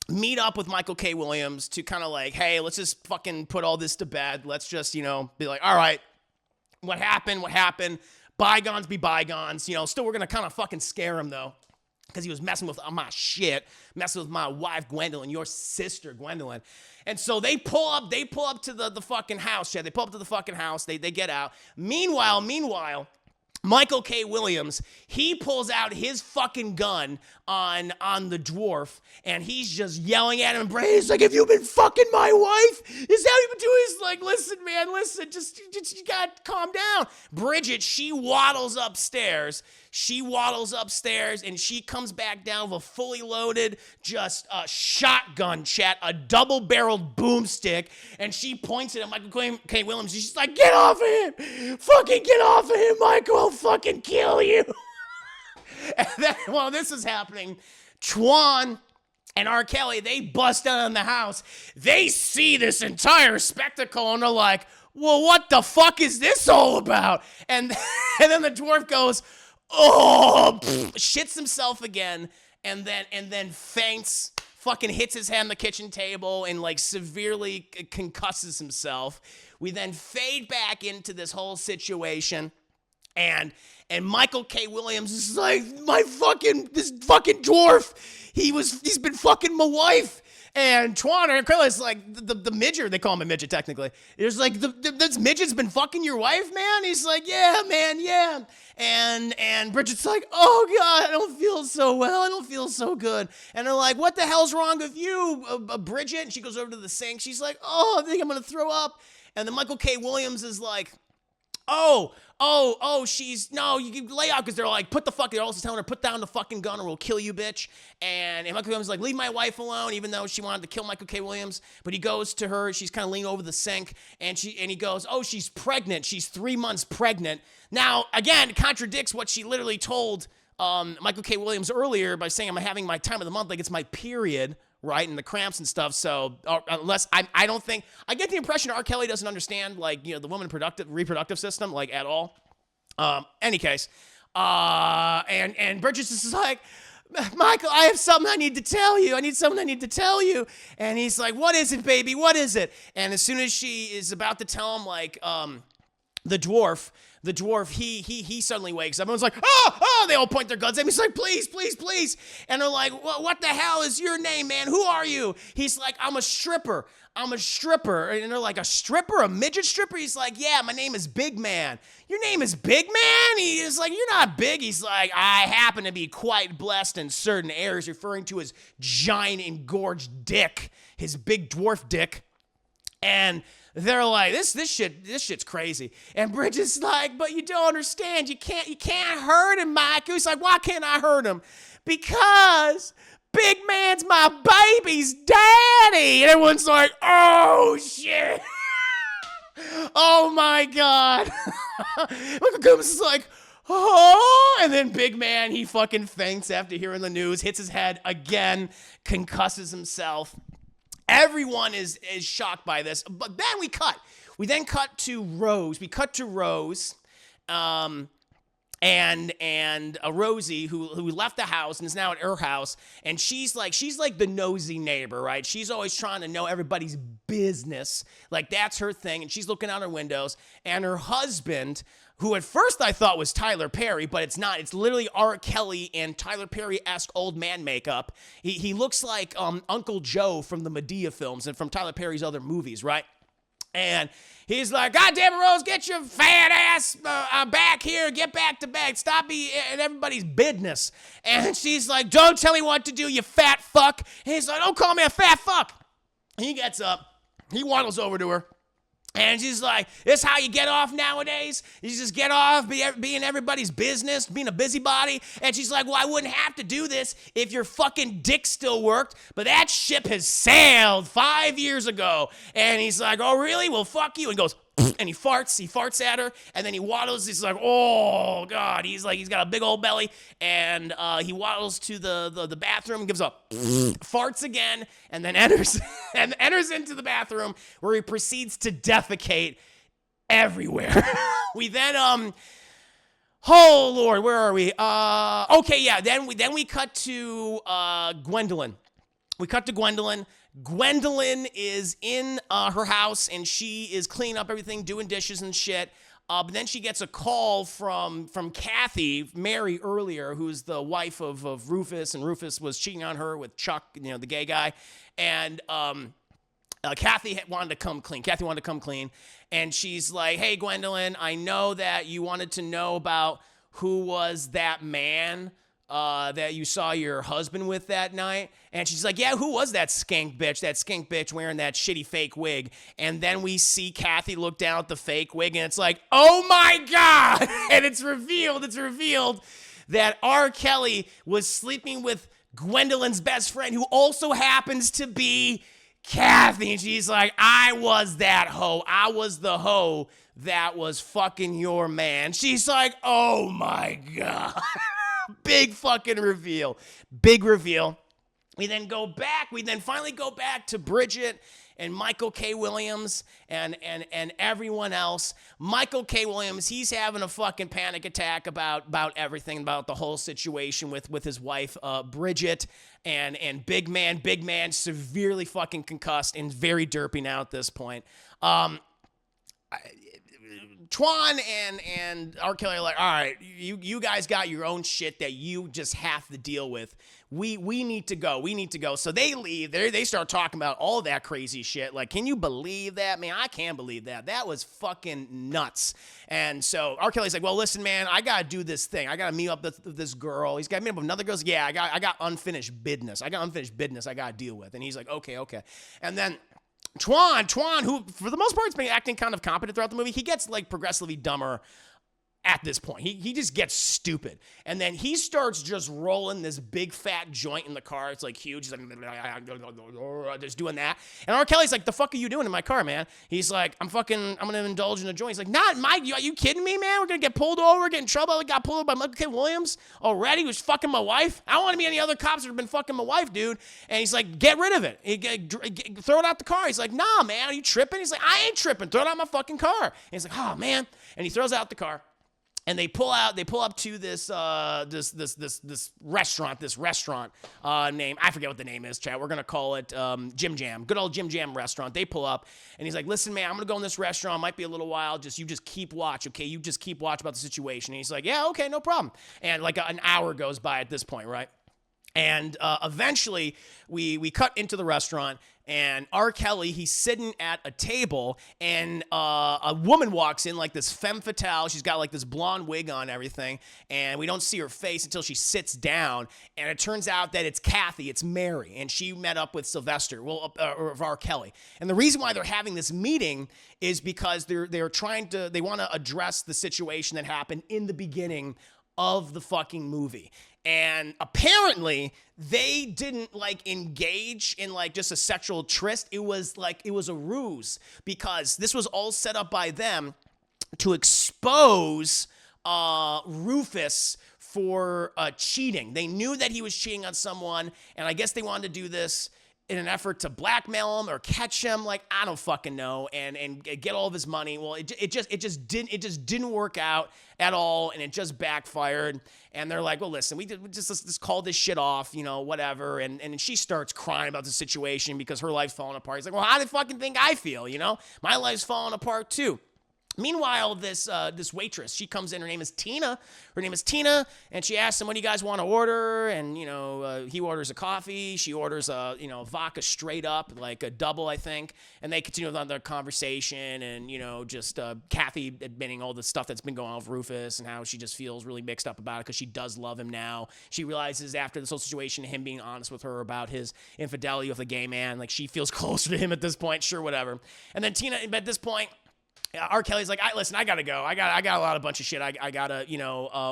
meet up with Michael K. Williams to kind of like, hey, let's just fucking put all this to bed. Let's just, be like, all right, what happened? Bygones be bygones. Still we're going to kind of fucking scare him, though, because he was messing with my shit, messing with my wife, Gwendolyn, your sister, Gwendolyn. And so they pull up to the fucking house, Chad. They pull up to the fucking house. They get out. Meanwhile, Michael K. Williams, he pulls out his fucking gun on the dwarf, and he's just yelling at him. He's like, have you been fucking my wife? Is that what you've been doing? He's like, listen, man, just you gotta calm down. Bridget, she waddles upstairs, and she comes back down with a fully loaded, just a shotgun, chat, a double-barreled boomstick, and she points it at Michael K. Williams, and she's like, get off of him! Fucking get off of him, Michael! I'll fucking kill you! And then, while this is happening, Twan and R. Kelly, they bust down in the house. They see this entire spectacle, and they're like, well, what the fuck is this all about? And then the dwarf goes, oh, shits himself again, and then faints, fucking hits his head on the kitchen table, and like severely concusses himself. We then fade back into this whole situation, and Michael K. Williams is like, this fucking dwarf, he's been fucking my wife. And Twan and Kelly is like, the midget, they call him a midget technically. It's like, this midget's been fucking your wife, man? He's like, yeah, man, yeah. And Bridget's like, oh God, I don't feel so well. I don't feel so good. And they're like, what the hell's wrong with you, Bridget? And she goes over to the sink. She's like, oh, I think I'm going to throw up. And then Michael K. Williams is like, you can lay out, because they're like, they're also telling her, put down the fucking gun or we'll kill you, bitch. And Michael K. Williams is like, leave my wife alone, even though she wanted to kill Michael K. Williams. But he goes to her, she's kind of leaning over the sink, and he goes, oh, she's pregnant. She's 3 months pregnant. Now, again, it contradicts what she literally told Michael K. Williams earlier by saying, I'm having my time of the month, like it's my period, right, and the cramps and stuff. So unless I don't think, I get the impression R. Kelly doesn't understand, like, the woman reproductive system, like, at all. Any case, and Bridget's just like, Michael, I have something I need to tell you. And he's like, what is it, baby? What is it? And as soon as she is about to tell him, like, the dwarf, he suddenly wakes up. Everyone's like, oh, they all point their guns at him. He's like, please. And they're like, what the hell is your name, man? Who are you? He's like, I'm a stripper. And they're like, a stripper? A midget stripper? He's like, yeah, my name is Big Man. Your name is Big Man? He's like, you're not big. He's like, I happen to be quite blessed in certain areas, referring to his giant engorged dick, his big dwarf dick. And they're like, this shit's crazy. And Bridget's like, but you don't understand. You can't hurt him, Michael. He's like, why can't I hurt him? Because Big Man's my baby's daddy. And everyone's like, oh shit. Oh my God. Michael Coombs is like, oh, and then Big Man, he fucking faints after hearing the news, hits his head again, concusses himself. Everyone is shocked by this, but then we then cut to Rose. We cut to Rose, and Rosie who left the house and is now at her house, and she's like the nosy neighbor, right? She's always trying to know everybody's business, like that's her thing, and she's looking out her windows, and her husband, who at first I thought was Tyler Perry, but it's not. It's literally R. Kelly and Tyler Perry-esque old man makeup. He looks like Uncle Joe from the Medea films and from Tyler Perry's other movies, right? And he's like, God damn it, Rose, get your fat ass back here. Get back to bed. Stop being in everybody's business. And she's like, don't tell me what to do, you fat fuck. And he's like, don't call me a fat fuck. He gets up. He waddles over to her. And she's like, this how you get off nowadays? You just get off being everybody's business, being a busybody? And she's like, well, I wouldn't have to do this if your fucking dick still worked, but that ship has sailed 5 years ago. And he's like, oh, really? Well, fuck you. And goes, and he farts at her, and then he waddles. He's like, oh God, he's got a big old belly, and he waddles to the bathroom, gives up, farts again, and then enters into the bathroom where he proceeds to defecate everywhere. We then oh Lord, where are we? Okay, yeah. Then we cut to Gwendolyn. We cut to Gwendolyn. Gwendolyn is in her house, and she is cleaning up everything, doing dishes and shit. But then she gets a call from Kathy, Mary earlier, who's the wife of Rufus, and Rufus was cheating on her with Chuck, the gay guy. And Kathy wanted to come clean. And she's like, hey, Gwendolyn, I know that you wanted to know about who was that man that you saw your husband with that night. And she's like, yeah, who was that skink bitch wearing that shitty fake wig? And then we see Kathy look down at the fake wig, and it's like, oh my God. And it's revealed that R. Kelly was sleeping with Gwendolyn's best friend, who also happens to be Kathy. And she's like, I was that hoe. I was the hoe that was fucking your man. She's like, oh my God. Big fucking reveal. Big reveal. We then finally go back to Bridget and Michael K. Williams and everyone else. Michael K. Williams, he's having a fucking panic attack about everything, about the whole situation with his wife, Bridget, and big man, severely fucking concussed and very derpy now at this point. Twan and R. Kelly are like, all right, you guys got your own shit that you just have to deal with. We need to go. So they leave. They start talking about all that crazy shit. Like, can you believe that? Man, I can't believe that. That was fucking nuts. And so R. Kelly's like, well, listen, man, I got to do this thing. I got to meet up with this girl. He's got to meet up with another girl. Yeah, I got unfinished business. I got to deal with. And he's like, okay. And then Twan, who for the most part has been acting kind of competent throughout the movie, he gets like progressively dumber at this point. He just gets stupid. And then he starts just rolling this big fat joint in the car. It's like huge. He's like, just doing that. And R. Kelly's like, the fuck are you doing in my car, man? He's like, I'm going to indulge in a joint. He's like, not Mike, are you kidding me, man? We're going to get pulled over, get in trouble. I got pulled over by Michael K. Williams already. He was fucking my wife. I don't want to be any other cops that have been fucking my wife, dude. And he's like, get rid of it. Throw it out the car. He's like, nah, man, are you tripping? He's like, I ain't tripping. Throw it out my fucking car. And he's like, oh, man. And he throws out the car. And they pull up to this restaurant name. I forget what the name is, chat. We're going to call it Jim Jam. Good old Jim Jam restaurant. They pull up, and he's like, listen, man, I'm going to go in this restaurant. Might be a little while. You just keep watch, okay? You just keep watch about the situation. And he's like, yeah, okay, no problem. And like an hour goes by at this point, right? And eventually, we cut into the restaurant, and R. Kelly, he's sitting at a table, and a woman walks in, like this femme fatale. She's got like this blonde wig on and everything, and we don't see her face until she sits down, and it turns out that it's Kathy, it's Mary, and she met up with Sylvester, of R. Kelly. And the reason why they're having this meeting is because they want to address the situation that happened in the beginning of the fucking movie. And apparently they didn't like engage in like just a sexual tryst. It was a ruse, because this was all set up by them to expose Rufus for cheating. They knew that he was cheating on someone, and I guess they wanted to do this in an effort to blackmail him or catch him, like I don't fucking know, and get all of his money. Well, it just didn't work out at all, and it just backfired. And they're like, well, listen, let's call this shit off, you know, whatever. And she starts crying about the situation because her life's falling apart. He's like, well, how do you fucking think I feel? You know, my life's falling apart too. Meanwhile, this waitress, she comes in. Her name is Tina. And she asks him, "What do you guys want to order?" And you know, he orders a coffee. She orders a vodka straight up, like a double, I think. And they continue on their conversation, and you know, just Kathy admitting all the stuff that's been going on with Rufus and how she just feels really mixed up about it because she does love him now. She realizes after this whole situation, him being honest with her about his infidelity with a gay man, like she feels closer to him at this point. Sure, whatever. And then Tina, at this point, R. Kelly's like, listen, I gotta go. I got a bunch of shit I gotta,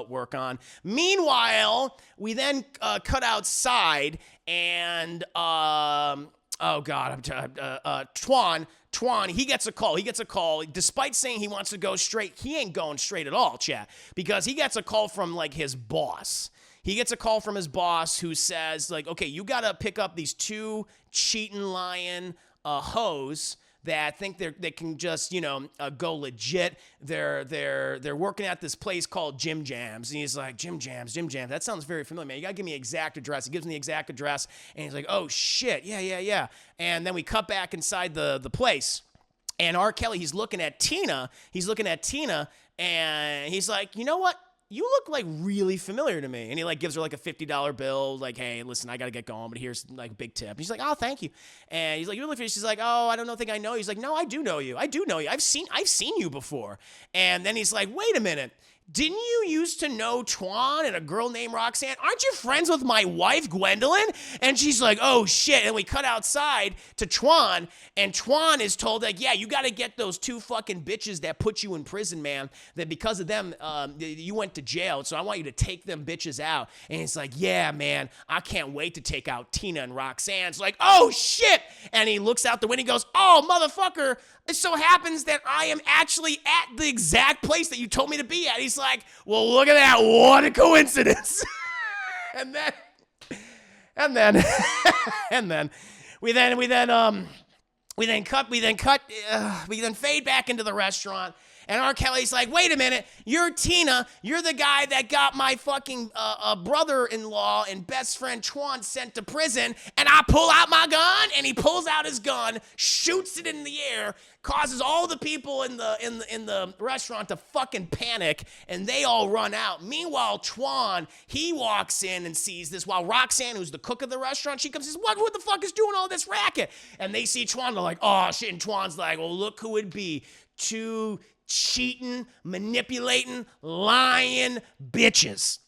work on. Meanwhile, we then cut outside and, Twan, he gets a call. Despite saying he wants to go straight, he ain't going straight at all, chat, because he gets a call from, like, his boss. He gets a call from his boss who says, like, okay, you gotta pick up these two cheating, lying hoes that think they can just, go legit. They're working at this place called Jim Jams. And he's like, Jim Jams. That sounds very familiar, man. You got to give me the exact address. He gives me the exact address. And he's like, oh, shit. Yeah. And then we cut back inside the place. And R. Kelly, he's looking at Tina. And he's like, you know what? You look like really familiar to me. And he like gives her like a $50 bill, like, hey, listen, I got to get going, but here's like a big tip. And she's like, oh, thank you. And he's like, you look familiar. She's like, oh, I don't think I know you. He's like, no, I do know you. I've seen you before. And then he's like, wait a minute. Didn't you used to know Twan and a girl named Roxanne? Aren't you friends with my wife, Gwendolyn? And she's like, oh, shit. And we cut outside to Twan, and Twan is told, like, yeah, you got to get those two fucking bitches that put you in prison, man, that because of them, you went to jail, so I want you to take them bitches out. And he's like, yeah, man, I can't wait to take out Tina and Roxanne. It's like, oh, shit. And he looks out the window and goes, oh, motherfucker, it so happens that I am actually at the exact place that you told me to be at. He's like, well, look at that. What a coincidence. and then we fade back into the restaurant. And R. Kelly's like, wait a minute, you're Tina. You're the guy that got my fucking brother-in-law and best friend Twan sent to prison. And I pull out my gun, and he pulls out his gun, shoots it in the air, causes all the people in the restaurant to fucking panic, and they all run out. Meanwhile, Twan, he walks in and sees this, while Roxanne, who's the cook of the restaurant, she comes and says, who the fuck is doing all this racket? And they see Twan, they're like, oh, shit. And Twan's like, well, look who it'd be. Two cheating, manipulating, lying bitches.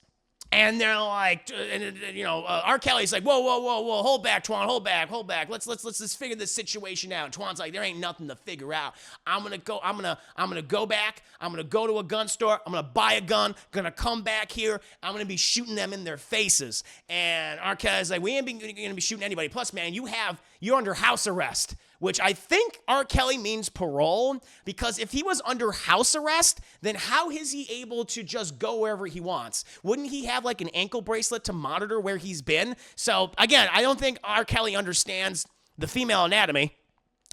And they're like, R. Kelly's like, whoa, hold back, Twan, hold back. Let's just figure this situation out. And Twan's like, there ain't nothing to figure out. I'm gonna go back. I'm gonna go to a gun store. I'm gonna buy a gun. Gonna come back here. I'm gonna be shooting them in their faces. And R. Kelly's like, we ain't gonna be shooting anybody. Plus, man, you're under house arrest. Which I think R. Kelly means parole, because if he was under house arrest, then how is he able to just go wherever he wants? Wouldn't he have like an ankle bracelet to monitor where he's been? So again, I don't think R. Kelly understands the female anatomy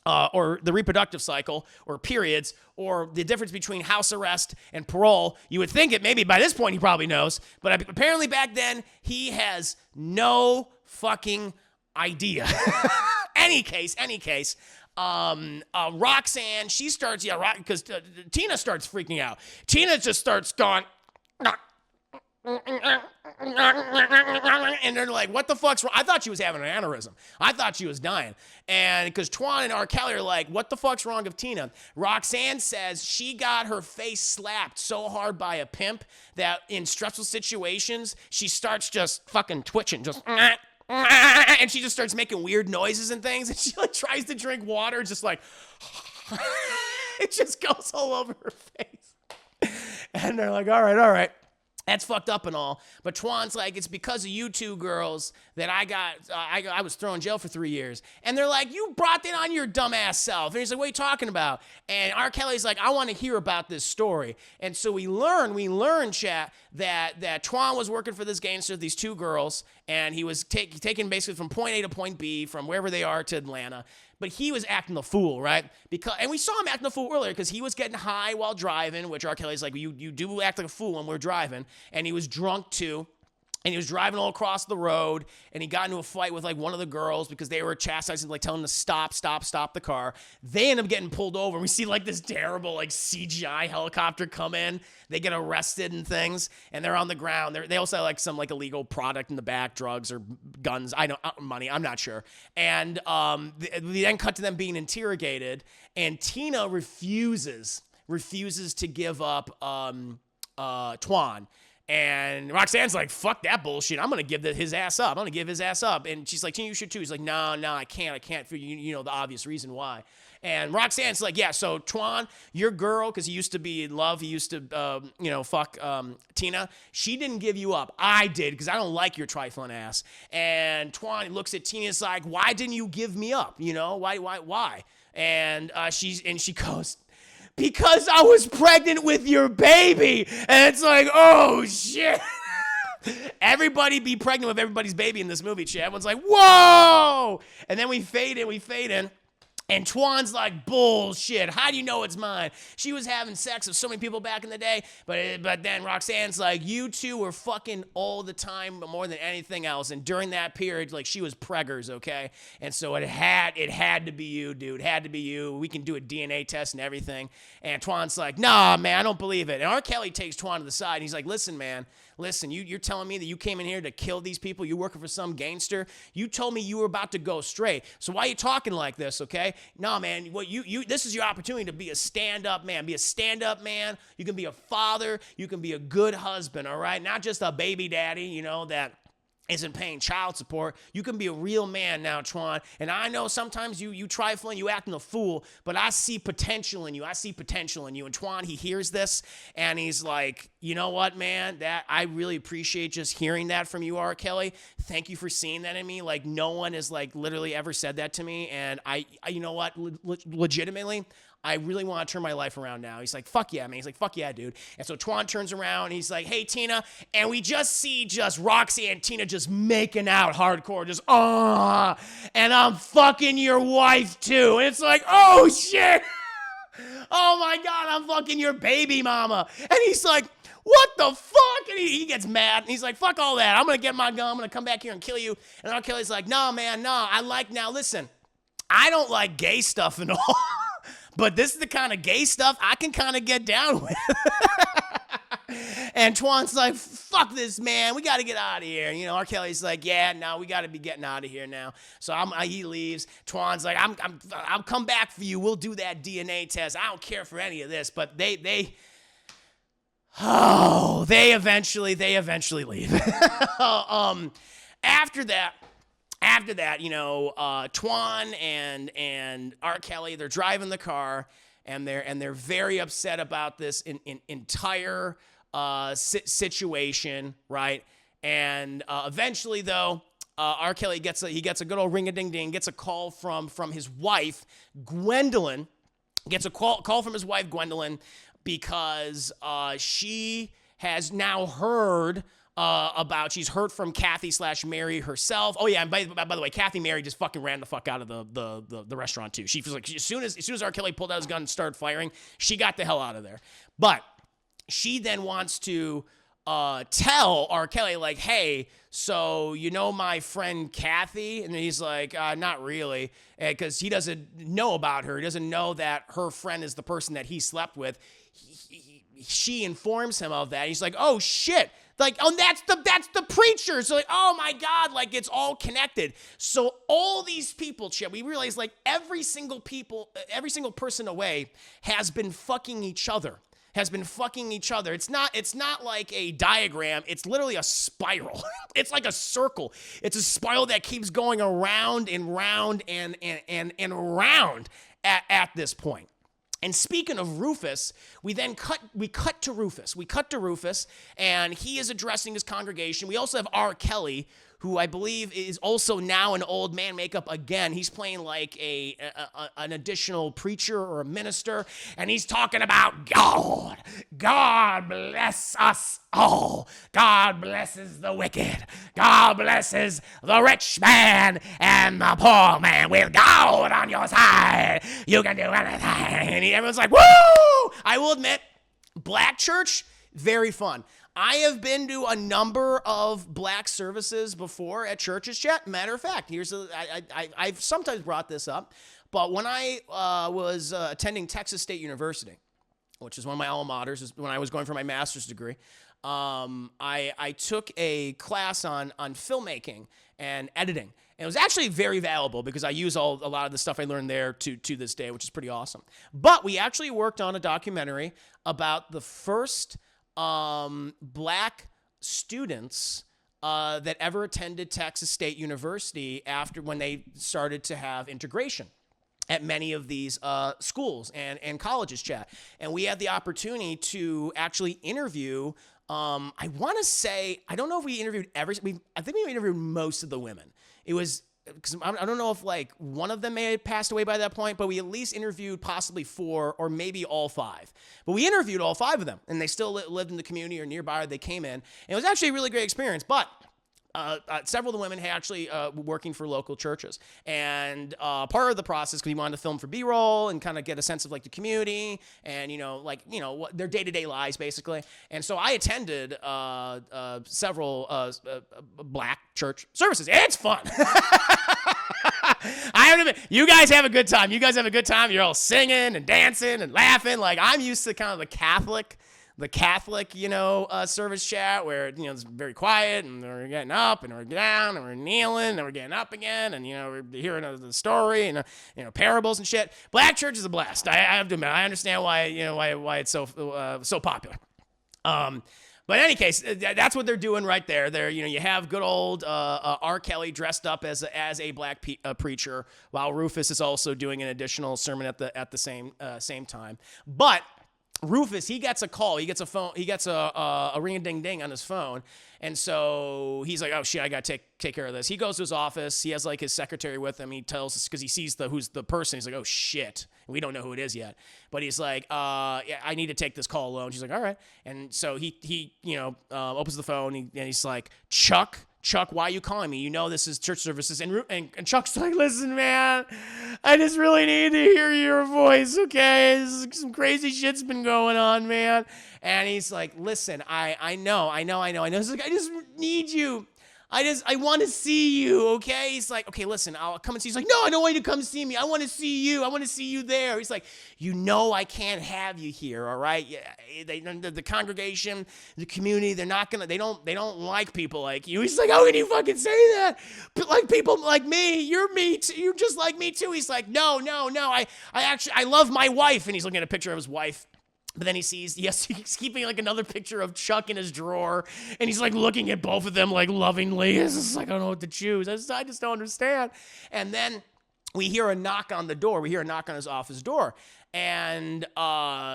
or the reproductive cycle or periods or the difference between house arrest and parole. You would think it maybe by this point he probably knows, but apparently back then he has no fucking idea. Any case, Roxanne, she starts, because Tina starts freaking out. Tina just starts going, and they're like, what the fuck's wrong? I thought she was having an aneurysm. I thought she was dying. And because Twan and R. Kelly are like, what the fuck's wrong with Tina? Roxanne says she got her face slapped so hard by a pimp that in stressful situations, she starts just fucking twitching, just and she just starts making weird noises and things, and she like tries to drink water, just like it just goes all over her face. And they're like, all right. That's fucked up and all, but Twan's like, it's because of you two girls that I was thrown in jail for 3 years. And they're like, you brought that on your dumbass self. And he's like, what are you talking about? And R. Kelly's like, I want to hear about this story. And so we learn, chat, that Twan was working for this gangster, these two girls, and he was taken basically from point A to point B, from wherever they are to Atlanta. But he was acting the fool, right? And we saw him acting the fool earlier because he was getting high while driving, which R. Kelly's like, you do act like a fool when we're driving. And he was drunk too. And he was driving all across the road, and he got into a fight with like one of the girls because they were chastising, like telling him to stop the car. They end up getting pulled over, and we see like this terrible like CGI helicopter come in. They get arrested and things, and they're on the ground. They also have like some like illegal product in the back, drugs or guns. I don't money. I'm not sure. And we then cut to them being interrogated, and Tina refuses to give up Twan. And Roxanne's like, fuck that bullshit. I'm going to give his ass up. And she's like, Tina, you should too. He's like, no, I can't. For you know the obvious reason why. And Roxanne's like, yeah, so Twan, your girl, because he used to be in love. He used to, fuck Tina. She didn't give you up. I did, because I don't like your trifling ass. And Twan looks at Tina and is like, why didn't you give me up? You know, why? And she goes, because I was pregnant with your baby. And it's like, oh, shit. Everybody be pregnant with everybody's baby in this movie, chat. Everyone's like, whoa. And then we fade in. And Twan's like, bullshit. How do you know it's mine? She was having sex with so many people back in the day. But then Roxanne's like, you two were fucking all the time, but more than anything else. And during that period, like, she was preggers, okay? And so it had to be you, dude. It had to be you. We can do a DNA test and everything. And Twan's like, nah, man, I don't believe it. And R. Kelly takes Twan to the side. And he's like, listen, man. Listen, you're telling me that you came in here to kill these people? You're working for some gangster? You told me you were about to go straight. So why are you talking like this, okay? Nah, man, this is your opportunity to be a stand-up man. Be a stand-up man. You can be a father. You can be a good husband, all right? Not just a baby daddy, you know, that isn't paying child support. You can be a real man now, Twan. And I know sometimes you trifling, you acting a fool, but I see potential in you. And Twan, he hears this, and he's like, you know what, man? That I really appreciate just hearing that from you, R. Kelly. Thank you for seeing that in me. Like, no one has like literally ever said that to me. And I you know what? Legitimately, I really want to turn my life around now. He's like, fuck yeah, man. He's like, fuck yeah, dude. And so Twan turns around and he's like, hey, Tina. And we just see Roxy and Tina just making out hardcore. Just, and I'm fucking your wife too. And it's like, oh shit. Oh my God, I'm fucking your baby mama. And he's like, what the fuck? And he gets mad. And he's like, fuck all that. I'm going to get my gun. I'm going to come back here and kill you. And R. Kelly's like, no, man, no. Now listen, I don't like gay stuff and all. But this is the kind of gay stuff I can kind of get down with. And Twan's like, fuck this, man. We got to get out of here. And, you know, R. Kelly's like, yeah, no, we got to be getting out of here now. So he leaves. Twan's like, I'll come back for you. We'll do that DNA test. I don't care for any of this. But they eventually leave. After that, you know, Twan and R. Kelly, they're driving the car, and they're very upset about this entire situation, right? And eventually, though, R. Kelly gets a good old ring-a-ding-ding, gets a call from his wife, Gwendolyn. Gets a call from his wife, Gwendolyn, because she has now heard she's heard from Kathy/Mary herself. Oh yeah, and by the way, Kathy Mary just fucking ran the fuck out of the restaurant too. She was like, as soon as R. Kelly pulled out his gun and started firing, she got the hell out of there. But she then wants to tell R. Kelly, like, hey, so you know my friend Kathy? And he's like, not really, because he doesn't know about her. He doesn't know that her friend is the person that he slept with. She informs him of that. He's like, oh shit. Like, oh, that's the preacher. So like, oh my God, like it's all connected. So all these people, Chip, we realize like every single person away has been fucking each other. It's not like a diagram. It's literally a spiral. It's like a circle. It's a spiral that keeps going around and round and round at this point. And speaking of Rufus, we cut to Rufus, and he is addressing his congregation. We also have R.Kelly, who I believe is also now an old man makeup again. He's playing like an additional preacher or a minister, and he's talking about God. God bless us all. God blesses the wicked. God blesses the rich man and the poor man. With God on your side, you can do anything. And everyone's like, woo! I will admit, black church, very fun. I have been to a number of black services before at churches, chat. Matter of fact, I've sometimes brought this up, but when I was attending Texas State University, which is one of my alma maters, when I was going for my master's degree, I took a class on filmmaking and editing. And it was actually very valuable because I use a lot of the stuff I learned there to this day, which is pretty awesome. But we actually worked on a documentary about the first black students that ever attended Texas State University after when they started to have integration at many of these schools and colleges, chat. And we had the opportunity to actually interview, I want to say, I don't know if we interviewed I think we interviewed most of the women. It was, because I don't know if like one of them may have passed away by that point, but we at least interviewed possibly 4 or maybe all 5. But we interviewed all 5 of them, and they still lived in the community or nearby. They came in, and it was actually a really great experience. But several of the women had actually working for local churches, and part of the process, because we wanted to film for B-roll and kind of get a sense of like the community and what their day-to-day lives basically. And so I attended several black church services. It's fun. I have to admit, you guys have a good time. You're all singing and dancing and laughing. Like, I'm used to kind of the Catholic, service chat where, it's very quiet and we're getting up and we're down and we're kneeling and we're getting up again and, we're hearing the story and, parables and shit. Black church is a blast. I have to admit, I understand why it's so popular. But in any case, that's what they're doing right there. There, you have good old R. Kelly dressed up as a black preacher, while Rufus is also doing an additional sermon at the same time. But Rufus, he gets a call. He gets a phone. He gets a ring-a-ding-ding on his phone, and so he's like, "Oh shit, I gotta take care of this." He goes to his office. He has like his secretary with him. He tells us because he sees who's the person. He's like, "Oh shit, we don't know who it is yet." But he's like, "Yeah, I need to take this call alone." She's like, "All right," and so he opens the phone and he's like, Chuck, why are you calling me? This is church services. And Chuck's like, listen, man, I just really need to hear your voice, okay? Some crazy shit's been going on, man. And he's like, listen, I know. He's like, I just need you. I want to see you, okay? He's like, okay, listen, I'll come and see you. He's like, no, I don't want you to come see me. I want to see you. I want to see you there. He's like, I can't have you here, all right? The congregation, the community, they don't like people like you. He's like, how can you fucking say that? But like people like me, you're just like me too. He's like, no, I love my wife. And he's looking at a picture of his wife. But then he sees, he's keeping like another picture of Chuck in his drawer, and he's like looking at both of them like lovingly. It's just like, I don't know what to choose. I just don't understand. And then we hear a knock on the door. We hear a knock on his office door. And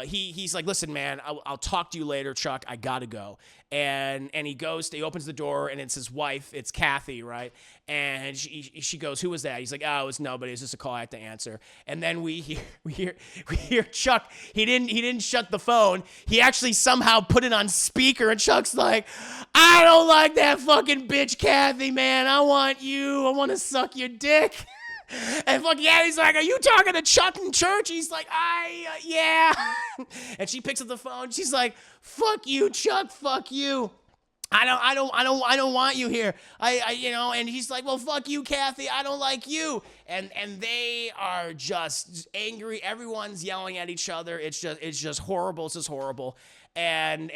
he's like, listen, man, I'll talk to you later, Chuck. I gotta go. And he opens the door, and it's his wife. It's Kathy, right? And she goes, who was that? He's like, oh, it was nobody. It's just a call I have to answer. And then we hear Chuck. He didn't shut the phone. He actually somehow put it on speaker. And Chuck's like, I don't like that fucking bitch, Kathy, man. I want you. I want to suck your dick. And fuck yeah, he's like, are you talking to Chuck in church? He's like, yeah. And she picks up the phone. She's like, fuck you, Chuck, fuck you. I don't want you here. And he's like, well, fuck you, Kathy. I don't like you. And they are just angry. Everyone's yelling at each other. It's just horrible. It's just horrible. And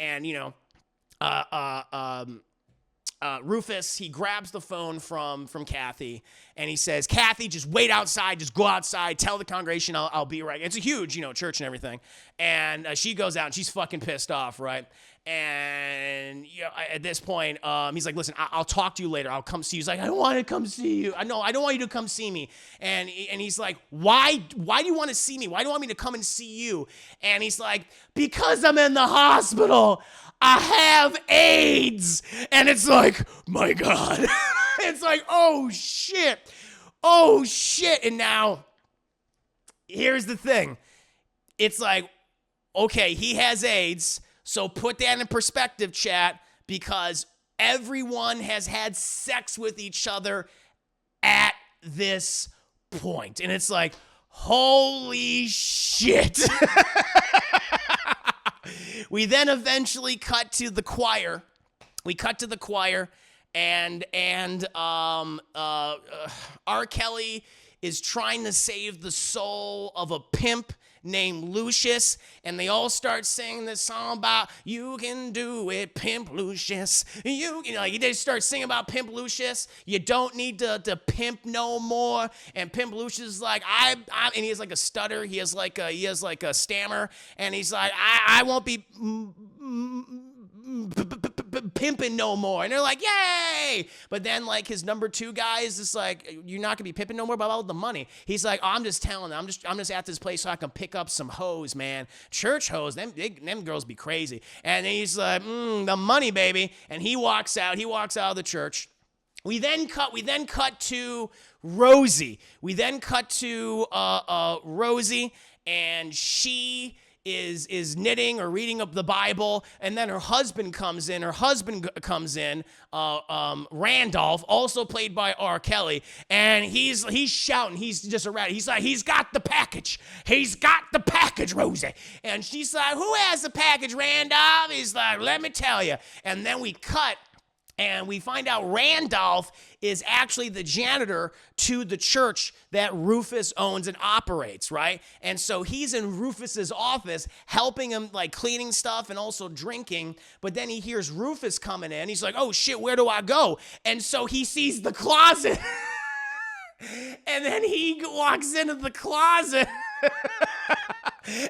Rufus, he grabs the phone from Kathy, and he says, Kathy, just wait outside, just go outside, tell the congregation I'll be right. It's a huge, church and everything. And she goes out, and she's fucking pissed off, right? And at this point, he's like, listen, I'll talk to you later. I'll come see you. He's like, I don't want to come see you. I don't want you to come see me. And he's like, why do you want to see me? Why do you want me to come and see you? And he's like, because I'm in the hospital. I have AIDS. And it's like, my God. It's like, oh shit. And now, here's the thing. It's like, okay, he has AIDS. So put that in perspective, chat, because everyone has had sex with each other at this point. And it's like, holy shit. We then eventually cut to the choir. And R. Kelly is trying to save the soul of a pimp named Lucius, and they all start singing this song about you can do it, Pimp Lucius. They start singing about Pimp Lucius. You don't need to pimp no more. And Pimp Lucius is like, and he has like a stutter. He has like a stammer, and he's like, I won't be pimping no more. And they're like, yay. But then like his number 2 guy is just like, you're not gonna be pimping no more, but about the money. He's like, oh, I'm just telling them, I'm just at this place so I can pick up some hoes, man. Church hoes, them girls be crazy. And he's like, the money, baby. And he walks out of the church. We then cut to Rosie. Rosie, and she is knitting or reading up the Bible, and then her husband comes in. Randolph, also played by R. Kelly, and he's shouting. He's just a rat. He's like, he's got the package, Rosie. And she's like, who has the package, Randolph? He's like, let me tell you. And then we cut, and we find out Randolph is actually the janitor to the church that Rufus owns and operates, right? And so he's in Rufus's office helping him, like cleaning stuff and also drinking. But then he hears Rufus coming in. He's like, oh shit, where do I go? And so he sees the closet. And then he walks into the closet.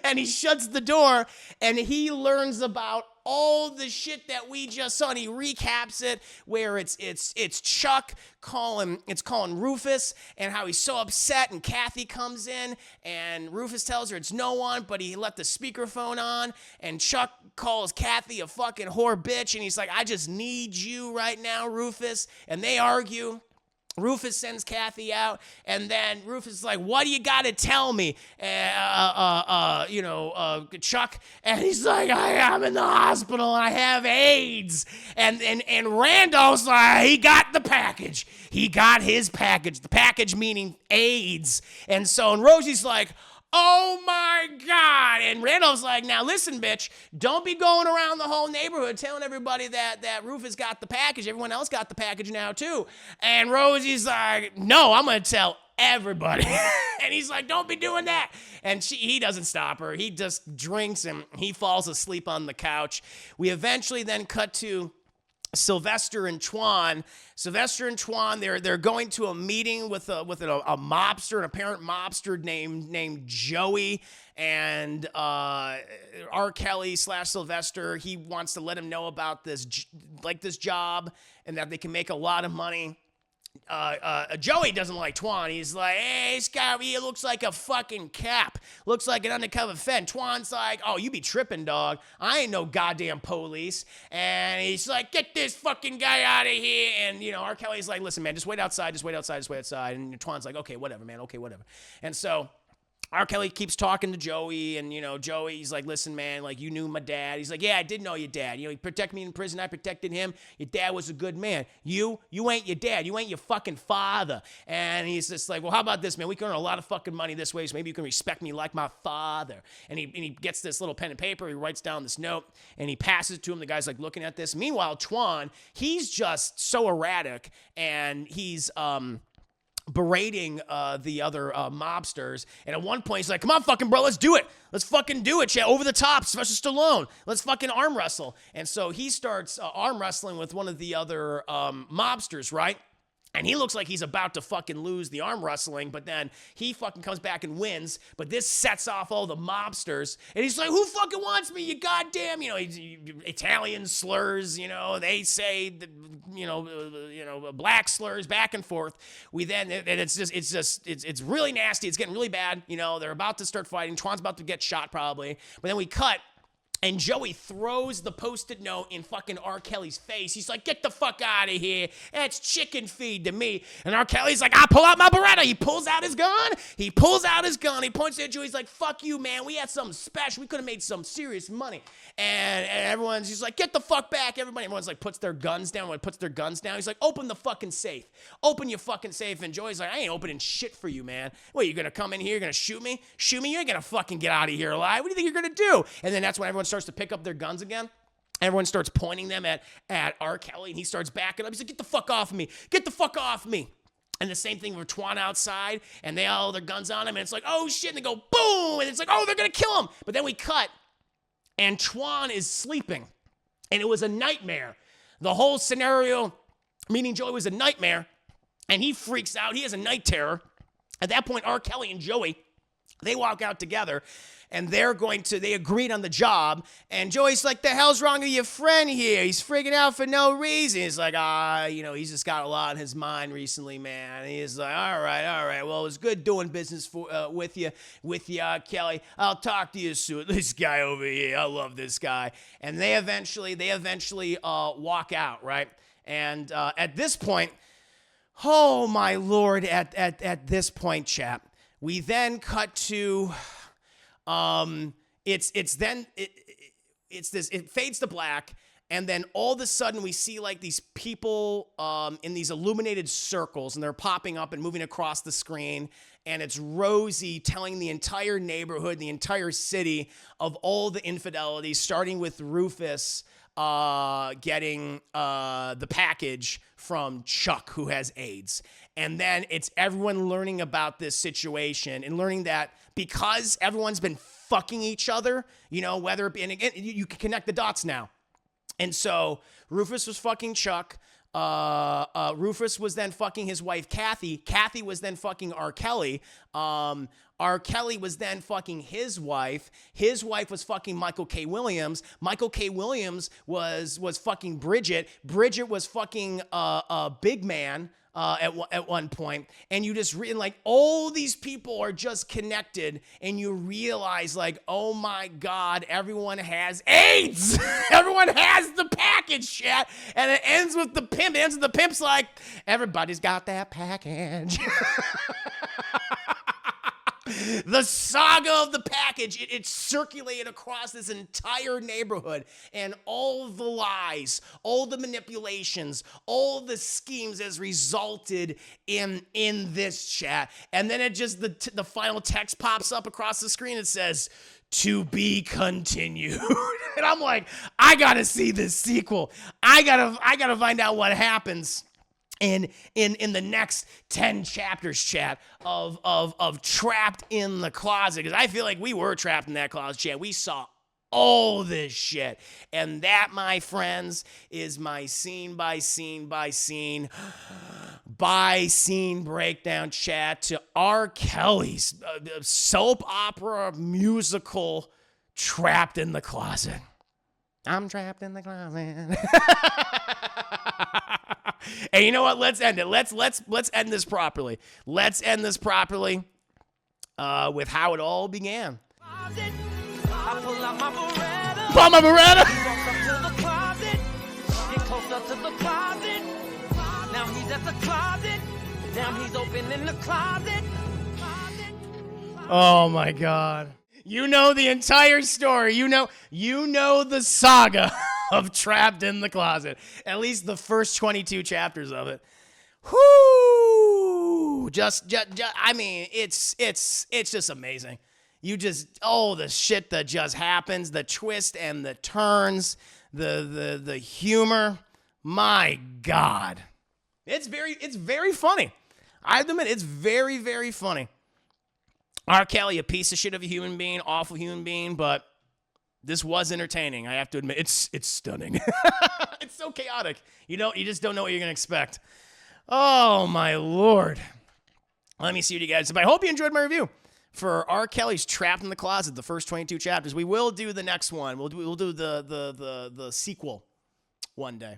And he shuts the door, and he learns about all the shit that we just saw, and he recaps it where it's Chuck calling Rufus and how he's so upset, and Kathy comes in and Rufus tells her it's no one, but he left the speakerphone on, and Chuck calls Kathy a fucking whore bitch, and he's like, I just need you right now, Rufus. And they argue. Rufus sends Kathy out, and then Rufus is like, what do you got to tell me, Chuck? And he's like, I'm in the hospital, and I have AIDS. And Randall's like, he got the package. He got his package. The package meaning AIDS. And Rosie's like, oh my God. And Randall's like, now listen, bitch, don't be going around the whole neighborhood telling everybody that Rufus got the package. Everyone else got the package now too. And Rosie's like, no, I'm going to tell everybody. And he's like, don't be doing that. And he doesn't stop her. He just drinks and he falls asleep on the couch. We eventually then cut to Sylvester and Twan. They're going to a meeting with a mobster, an apparent mobster named Joey, and R. Kelly / Sylvester. He wants to let him know about this job and that they can make a lot of money. Joey doesn't like Twan. He's like, hey, this guy over here looks like a fucking cap. Looks like an undercover Fed. Twan's like, oh, you be tripping, dog. I ain't no goddamn police. And he's like, get this fucking guy out of here. And, R. Kelly's like, listen, man, just wait outside. And Twan's like, okay, whatever, man. Okay, whatever. And so R. Kelly keeps talking to Joey, and, Joey's like, listen, man, like, you knew my dad. He's like, yeah, I did know your dad. He protected me in prison. I protected him. Your dad was a good man. You ain't your dad. You ain't your fucking father. And he's just like, well, how about this, man? We can earn a lot of fucking money this way, so maybe you can respect me like my father. And he gets this little pen and paper. He writes down this note, and he passes it to him. The guy's like looking at this. Meanwhile, Twan, he's just so erratic, and he's, berating the other mobsters, and at one point he's like, come on fucking bro, let's do it, chat, over the top, Sylvester Stallone, let's fucking arm wrestle. And so he starts arm wrestling with one of the other mobsters, right? And he looks like he's about to fucking lose the arm wrestling, but then he fucking comes back and wins. But this sets off all the mobsters. And he's like, who fucking wants me, you goddamn, Italian slurs, they say, black slurs back and forth. It's really nasty. It's getting really bad. They're about to start fighting. Twan's about to get shot probably. But then we cut. And Joey throws the Post-it note in fucking R. Kelly's face. He's like, get the fuck out of here. That's chicken feed to me. And R. Kelly's like, I'll pull out my Beretta. He pulls out his gun. He points at Joey. He's like, fuck you, man. We had something special. We could have made some serious money. And he's like, get the fuck back, everybody. Everyone's like, puts their guns down. He's like, open the fucking safe. Open your fucking safe. And Joey's like, I ain't opening shit for you, man. What, you gonna come in here? You're gonna shoot me? You ain't gonna fucking get out of here alive. What do you think you're gonna do? And then that's when everyone starts to pick up their guns again. Everyone starts pointing them at R. Kelly, and he starts backing up. He's like, get the fuck off of me. Get the fuck off me. And the same thing with Twan outside, and they all their guns on him, and it's like, oh shit, and they go boom, and it's like, oh, they're gonna kill him. But then we cut, and Twan is sleeping, and it was a nightmare. The whole scenario, meaning Joey, was a nightmare, and he freaks out. He has a night terror. At that point, R. Kelly and Joey, they walk out together, and they agreed on the job, and Joey's like, the hell's wrong with your friend here? He's freaking out for no reason. He's like, he's just got a lot on his mind recently, man. And he's like, all right, well, it was good doing business with you, Kelly. I'll talk to you soon. This guy over here, I love this guy. And they eventually walk out, right? And at this point, oh my Lord, at this point, chap, we then cut to... it fades to black, and then all of a sudden we see like these people in these illuminated circles, and they're popping up and moving across the screen, and it's Rosie telling the entire neighborhood, the entire city of all the infidelities, starting with Rufus getting the package from Chuck, who has AIDS. And then it's everyone learning about this situation and learning that because everyone's been fucking each other, whether it be, and again, you can connect the dots now. And so Rufus was fucking Chuck. Rufus was then fucking his wife, Kathy. Kathy was then fucking R. Kelly. R. Kelly was then fucking his wife. His wife was fucking Michael K. Williams. Michael K. Williams was fucking Bridget. Bridget was fucking Big Man. At one point, and you just read like all these people are just connected, and you realize like, oh my God, everyone has AIDS. Everyone has the package, chat, and it ends with the pimp. It ends with the pimp's like, everybody's got that package. The saga of the package, it circulated across this entire neighborhood, and all the lies, all the manipulations, all the schemes has resulted in this chat. And then it just, the final text pops up across the screen. It says, to be continued. And I'm like, I gotta see this sequel. I gotta find out what happens in the next 10 chapters, chat, of Trapped in the Closet. Because I feel like we were trapped in that closet, chat. We saw all this shit. And that, my friends, is my scene by scene breakdown, chat, to R. Kelly's soap opera musical Trapped in the Closet. I'm trapped in the closet. And you know what? Let's end it. Let's end this properly. Let's end this properly with how it all began. I pull out my Beretta. Pull my Beretta. He walks up to the closet. Get closer to the closet. Now he's at the closet. Now he's opening the closet. Oh my God. You know the entire story. You know the saga of Trapped in the Closet. At least the first 22 chapters of it. Whoo! I mean, it's just amazing. The shit that just happens, the twist and the turns, the humor. My God. It's very funny. I admit it's very, very funny. R. Kelly, a piece of shit of a human being, awful human being, but this was entertaining. I have to admit, it's stunning. It's so chaotic. You just don't know what you're gonna expect. Oh, my Lord. Let me see what you guys. But I hope you enjoyed my review for R. Kelly's Trapped in the Closet, the first 22 chapters. We will do the next one. We'll do the sequel one day.